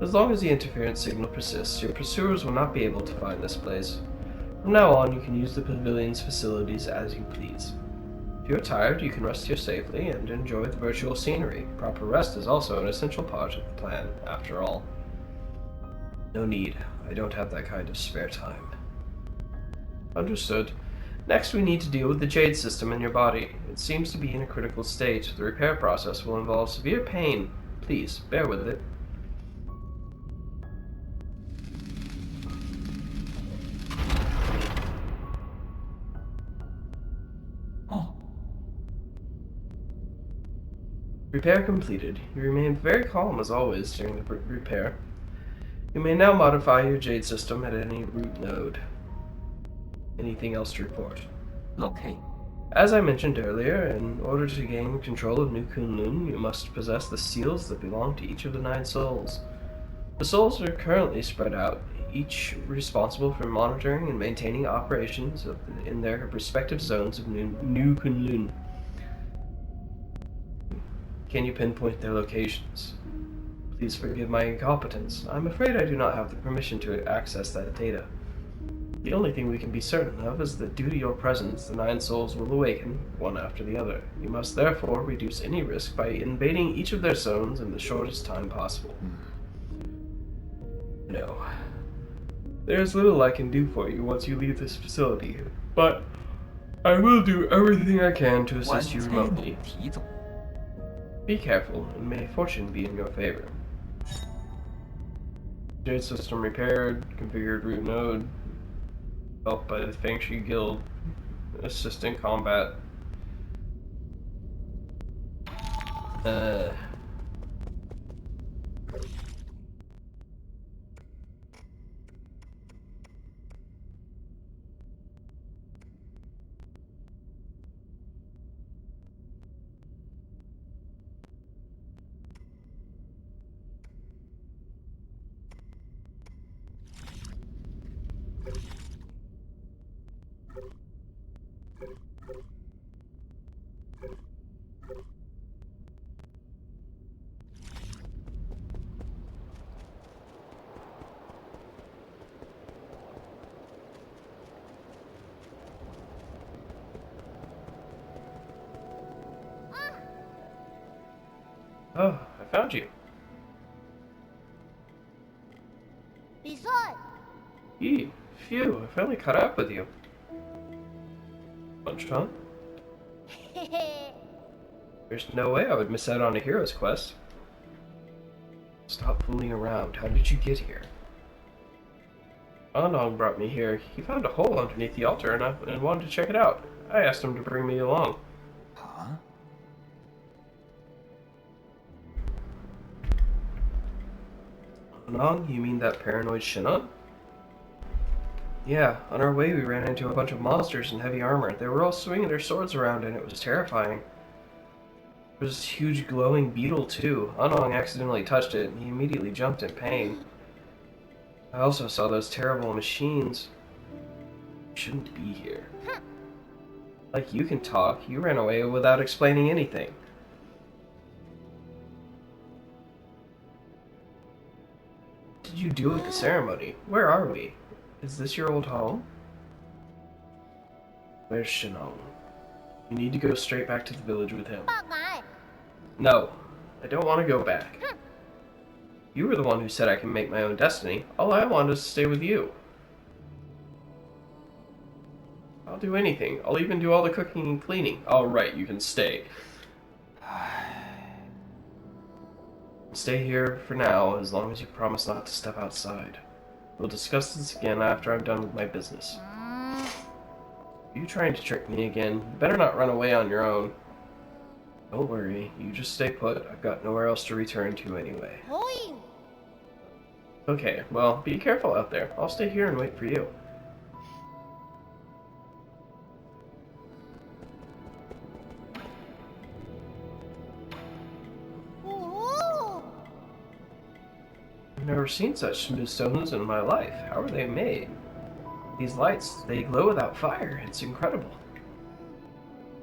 As long as the interference signal persists, your pursuers will not be able to find this place. From now on, you can use the pavilion's facilities as you please. If you're tired, you can rest here safely and enjoy the virtual scenery. Proper rest is also an essential part of the plan, after all. No need. I don't have that kind of spare time. Understood. Next, we need to deal with the Jade system in your body. It seems to be in a critical state. The repair process will involve severe pain. Please, bear with it. Oh. Repair completed. You remain very calm as always during the repair. You may now modify your Jade system at any root node. Anything else to report? Okay. As I mentioned earlier, in order to gain control of New Kunlun, you must possess the seals that belong to each of the 9 souls. The souls are currently spread out, each responsible for monitoring and maintaining operations in their respective zones of New Kunlun. Can you pinpoint their locations? Please forgive my incompetence. I'm afraid I do not have the permission to access that data. The only thing we can be certain of is that due to your presence, the 9 souls will awaken, one after the other. You must therefore reduce any risk by invading each of their zones in the shortest time possible. No. There is little I can do for you once you leave this facility, but I will do everything I can to 完 assist you 才 remotely. 能提走。 Be careful, and may fortune be in your favor. Jade system repaired, configured root node, helped by the Feng Shui Guild, assistant combat. Oh, I found you. 比赛， Yee, phew, I finally caught up with you. Much fun? 嘿嘿， There's no way I would miss out on a hero's quest. Stop fooling around. How did you get here? Anong brought me here. He found a hole underneath the altar and wanted to check it out. I asked him to bring me along. 啊？ Anong? You mean that paranoid Shinnok? Yeah, on our way we ran into a bunch of monsters in heavy armor. They were all swinging their swords around and it was terrifying. There was this huge glowing beetle too. Anong accidentally touched it and he immediately jumped in pain. I also saw those terrible machines. You shouldn't be here. Like you can talk, you ran away without explaining anything. What did you do at the ceremony? Where are we? Is this your old home? Where's Shinnok? You need to go straight back to the village with him. 爆奶， No, I don't want to go back. You were the one who said I can make my own destiny. All I want is to stay with you. I'll do anything. I'll even do all the cooking and cleaning. All right, you can stay. Stay here for now, as long as you promise not to step outside. We'll discuss this again after I'm done with my business. Mm, You trying to trick me again? You better not run away on your own. Don't worry, you just stay put. I've got nowhere else to return to anyway. going. Okay, well, be careful out there. I'll stay here and wait for you. Ooh. I've never seen such smooth stones in my life. How are they made? These lights, they glow without fire. It's incredible.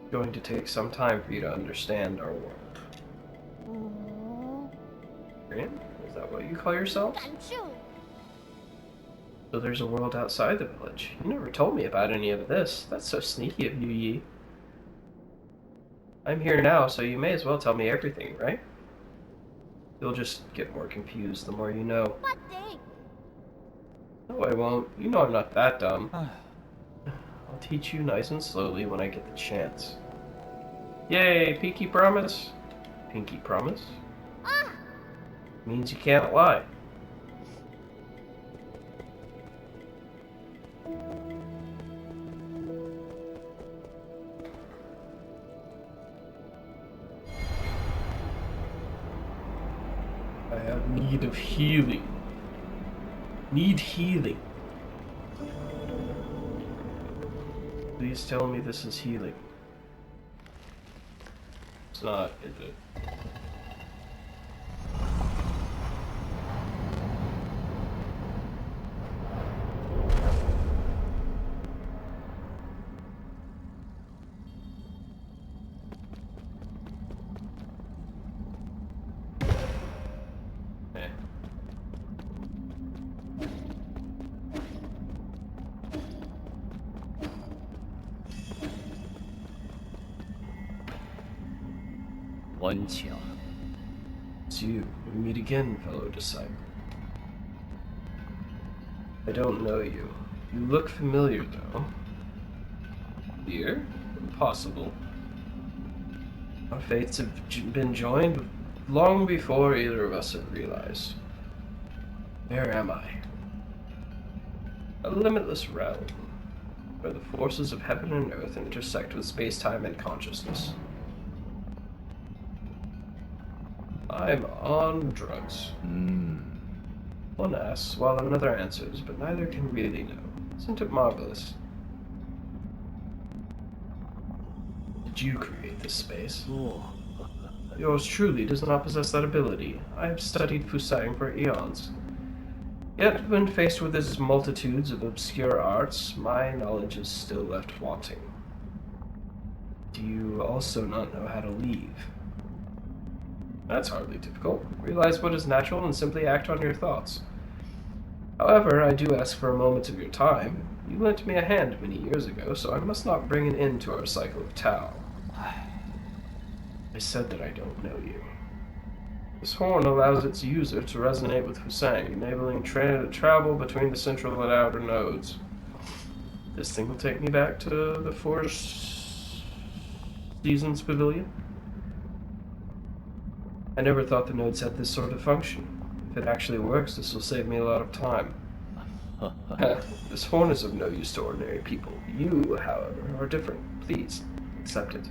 It's going to take some time for you to understand our world. Ooh. Korean? Is that what you call yourselves? Ganchu. So there's a world outside the village. You never told me about any of this. That's so sneaky of you, Yi. I'm here now, so you may as well tell me everything, right? You'll just get more confused the more you know. What thing? No, I won't. You know I'm not that dumb. I'll teach you nice and slowly when I get the chance. Yay, Pinky promise? Pinky promise? Ah. Means you can't lie. I have need of healing. Need healing. Please tell me this is healing. It's not, is it? Eh. 원치야. It's you. We meet again, fellow disciple. I don't know you. You look familiar, though. Here? Impossible. Our fates have been joined long before either of us have realized. Where am I? A limitless realm, where the forces of heaven and earth intersect with space-time and consciousness. I'm on drugs. One asks while another answers, but neither can really know. Isn't it marvelous? Did you create this space? Yours truly does not possess that ability. I have studied Fusang for eons. Yet, when faced with its multitudes of obscure arts, my knowledge is still left wanting. Do you also not know how to leave? That's hardly difficult. Realize what is natural and simply act on your thoughts. However, I do ask for a moment of your time. You lent me a hand many years ago, so I must not bring an end to our cycle of Tao. I said that I don't know you. This horn allows its user to resonate with Fusang, enabling travel between the central and outer nodes. This thing will take me back to the Four Seasons Pavilion. I never thought the nodes had this sort of function. If it actually works, this will save me a lot of time. This horn is of no use to ordinary people. You, however, are different. Please, accept it.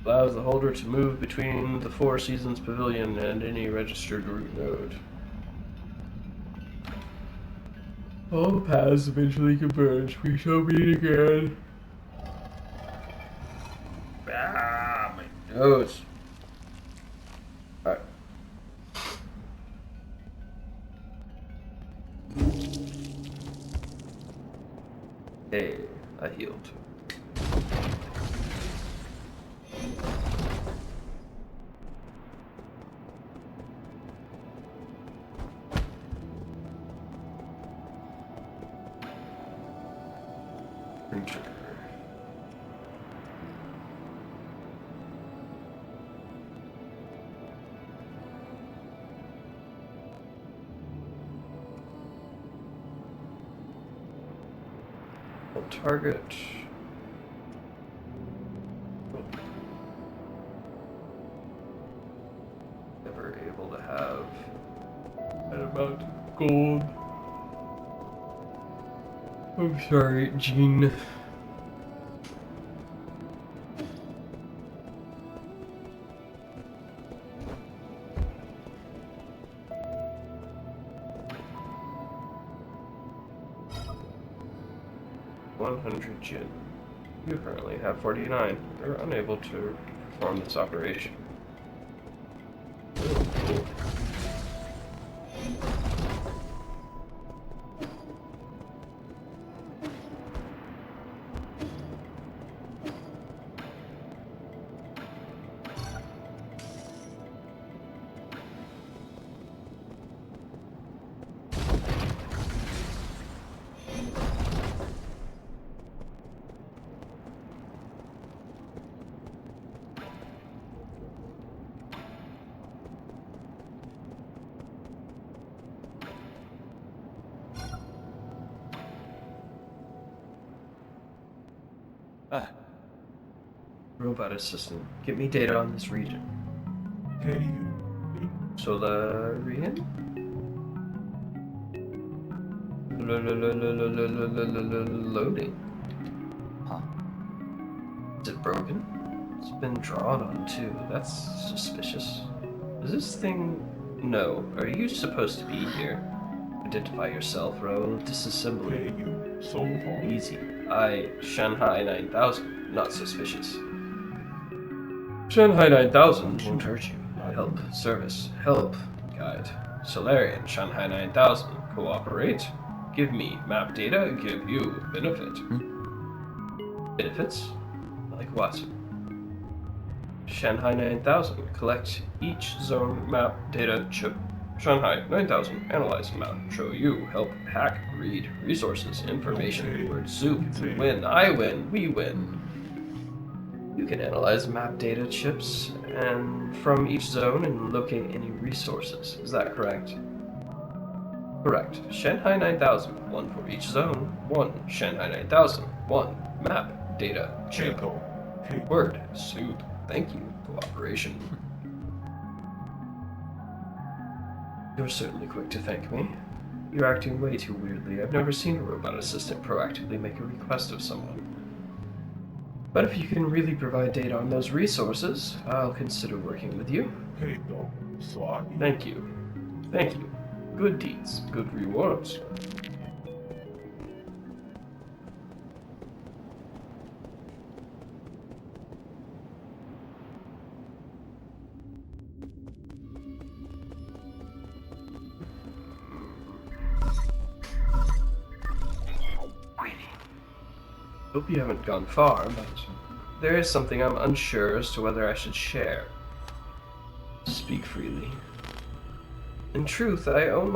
Allows the holder to move between the Four Seasons Pavilion and any registered root node. All paths eventually converge. We shall meet again. Ah, my nose. Alright. Hey, I healed. Trigger. Target. Never able to have an amount of gold. I'm sorry, Gene. Jin. You currently have 49. You're unable to perform this operation. Cool. 哎， Robot assistant, get me data on this region. Solarian? Loading. Huh? Is it broken? It's been drawn on too. That's suspicious. Is this thing... No. Are you supposed to be here? Identify yourself, Ro. Disassembly. Easy. I, Shanghai 9000. Not suspicious. Shanghai 9000 won't hurt you. Help. Service. Help. Guide. Solarian. Shanghai 9000. Cooperate. Give me map data. Give you benefit. Benefits? Like what? Shanghai 9000. Collect each zone map data chip. Shanghai 9000. Analyze map. Show you. Help hack. Read. Resources. Information. Word soup. Win. I win. We win. You can analyze map data chips and from each zone and locate any resources. Is that correct? Correct. Shanghai 9000. One for each zone. One. Shanghai 9000. One. Map data chip. Word soup. Thank you. Cooperation. You're certainly quick to thank me. You're acting way too weirdly. I've never seen a robot assistant proactively make a request of someone. But if you can really provide data on those resources, I'll consider working with you. Thank you. Thank you. Good deeds, good rewards. Hope you haven't gone far, but there is something I'm unsure as to whether I should share. Speak freely. In truth, I owe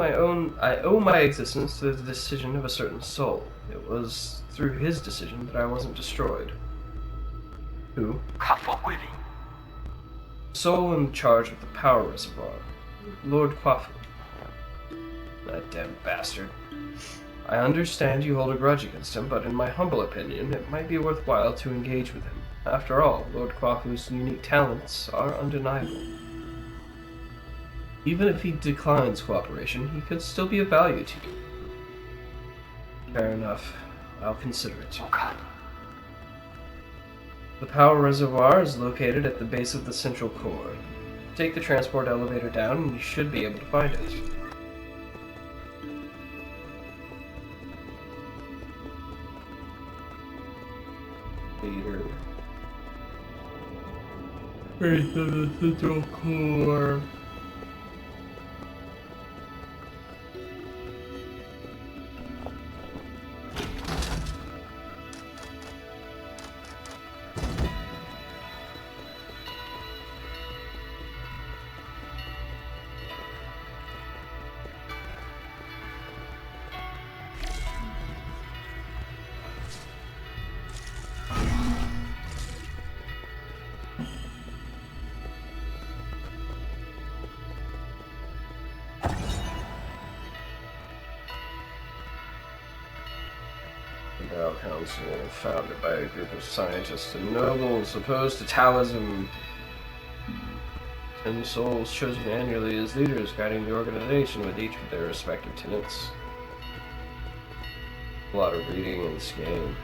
my existence to the decision of a certain soul. It was through his decision that I wasn't destroyed. Who? Soul in charge of the power reservoir. Lord Kwafu. That damn bastard. I understand you hold a grudge against him, but in my humble opinion, it might be worthwhile to engage with him. After all, Lord Kwafu's unique talents are undeniable. Even if he declines cooperation, he could still be of value to you. Fair enough. I'll consider it. The power reservoir is located at the base of the central core. Take the transport elevator down and you should be able to find it. Base of the central core. The Brow Council, founded by a group of scientists and nobles opposed to Taoism. 10 souls chosen annually as leaders, guiding the organization with each of their respective tenets. A lot of reading in this game.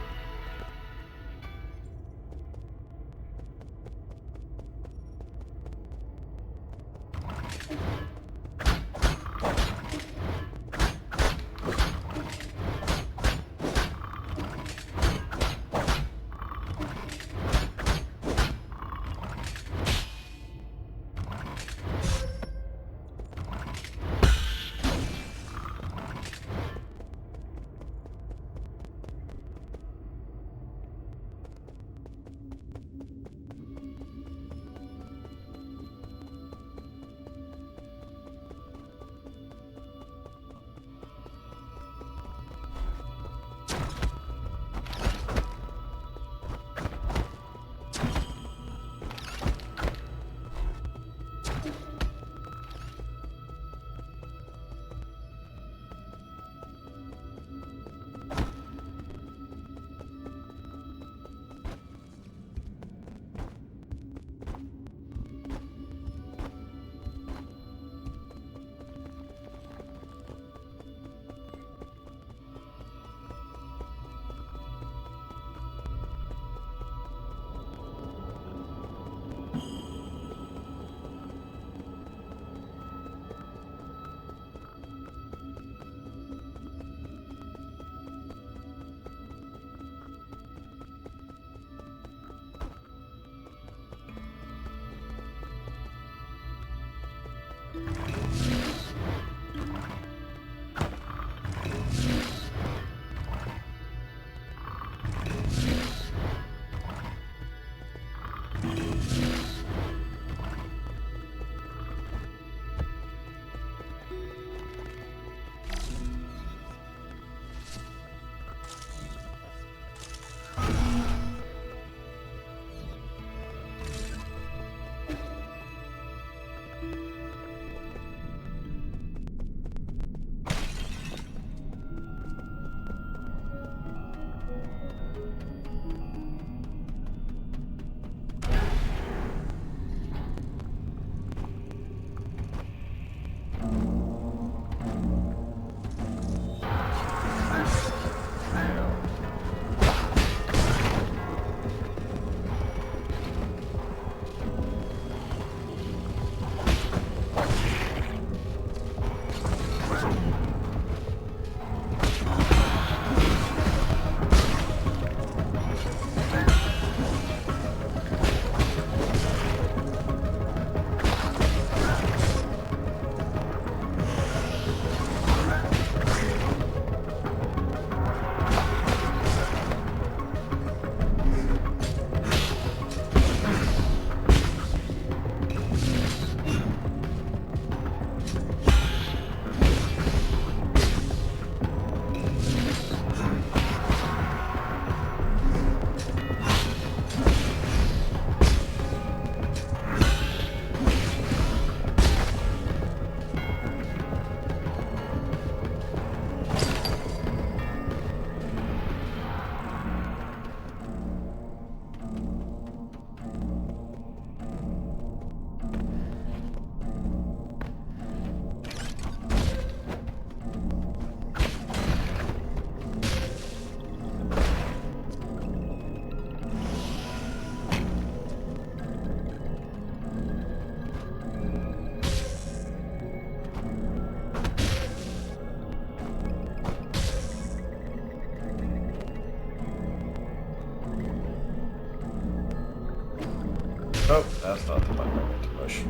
Oh, that's not the button I meant to push.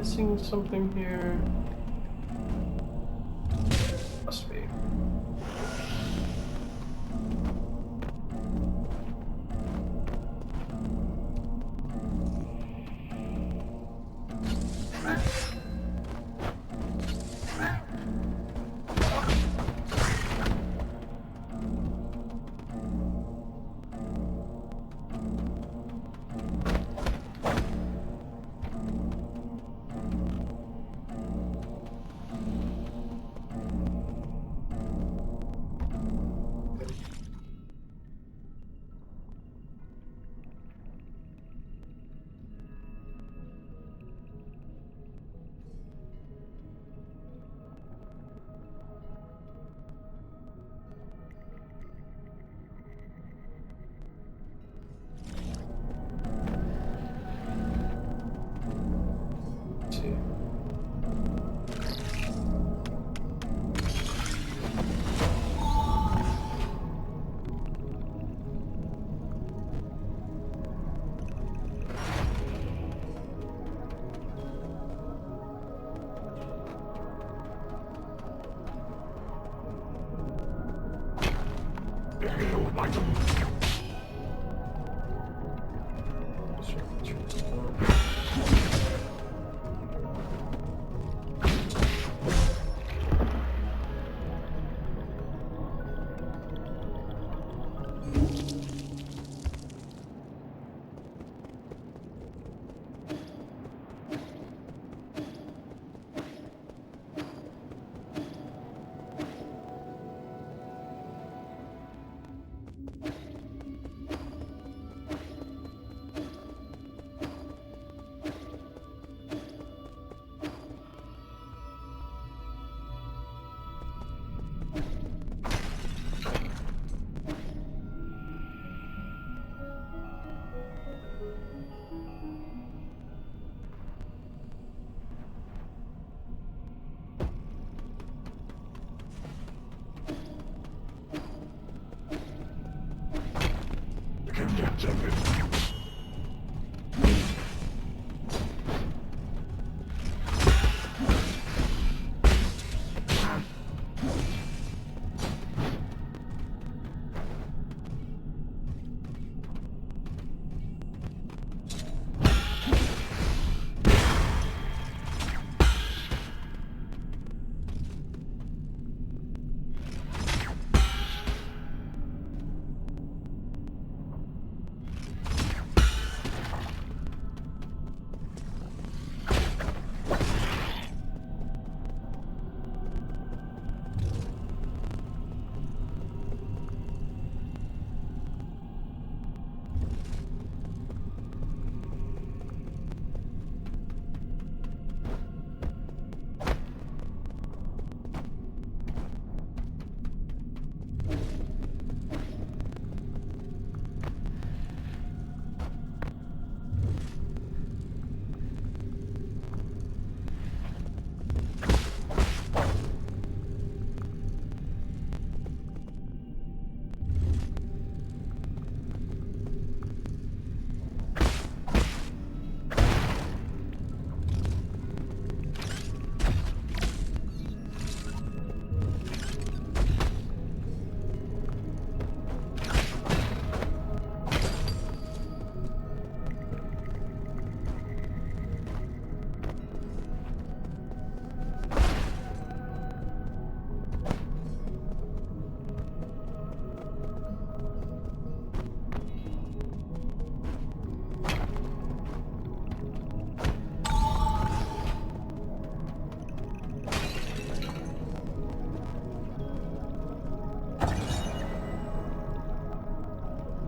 Missing something here? Must be. See.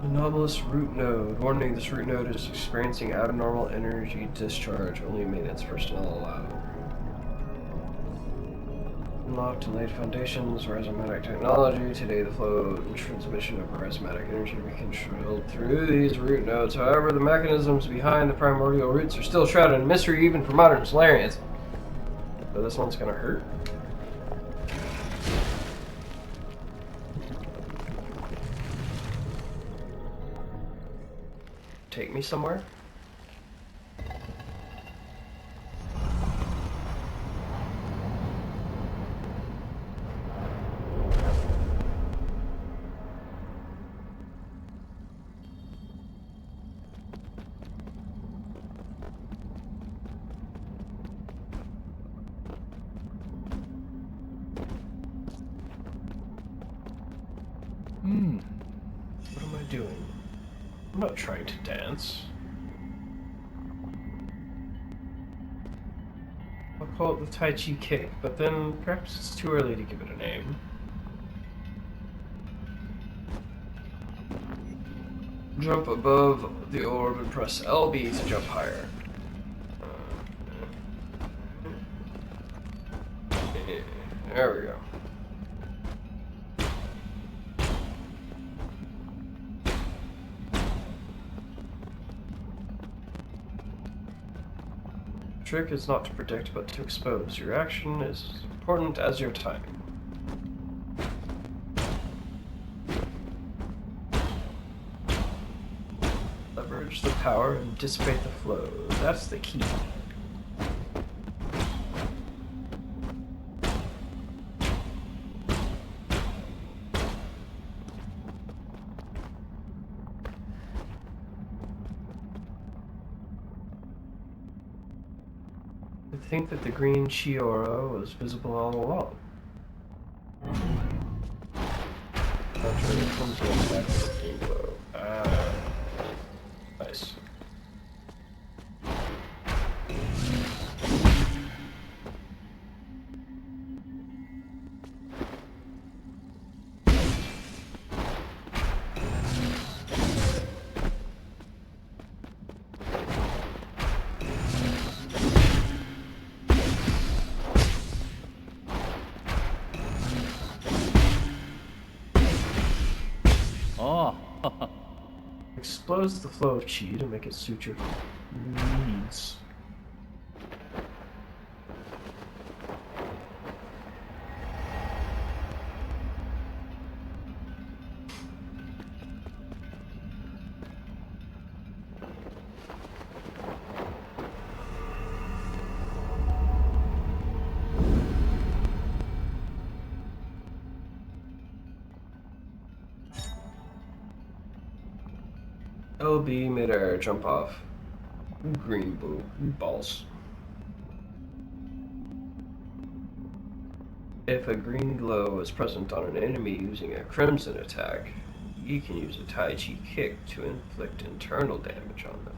Anomalous root node. Warning, this root node is experiencing abnormal energy discharge. Only maintenance personnel allowed. Unlocked and laid foundations, rhizomatic technology. Today the flow and transmission of rhizomatic energy will be controlled through these root nodes. However, the mechanisms behind the primordial roots are still shrouded in mystery even for modern Solarians. So this one's gonna hurt. Take me somewhere? Hmm. What am I doing? I'm not trying to dance. I'll call it the Tai Chi kick, but then perhaps it's too early to give it a name. Jump above the orb and press LB to jump higher. There we go. Trick is not to predict, but to expose. Your action is as important as your timing. Leverage the power and dissipate the flow. That's the key. I think that the green Chiora was visible all along. Not sure it comes to attack with the green glow. Ah, nice. Oh. Explodes the flow of chi to make it suit your needs. LB midair, jump off. Green balls. If a green glow is present on an enemy using a crimson attack, you can use a Tai Chi kick to inflict internal damage on them.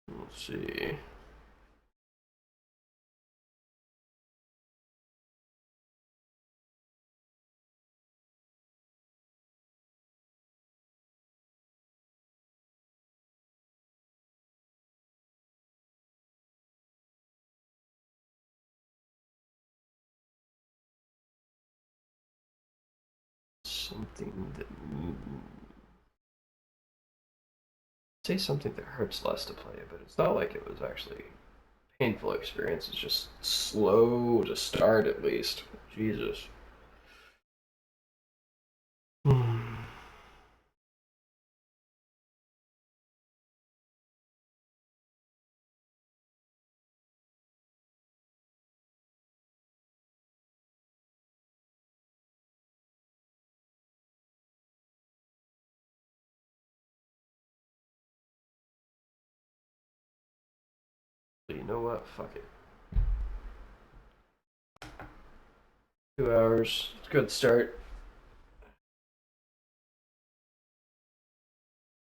Let's see. Something that say something that hurts less to play, but it's not like it was actually a painful experience. It's just slow to start, at least. Jesus. But you know what? Fuck it. 2 hours. It's a good start.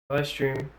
Live stream.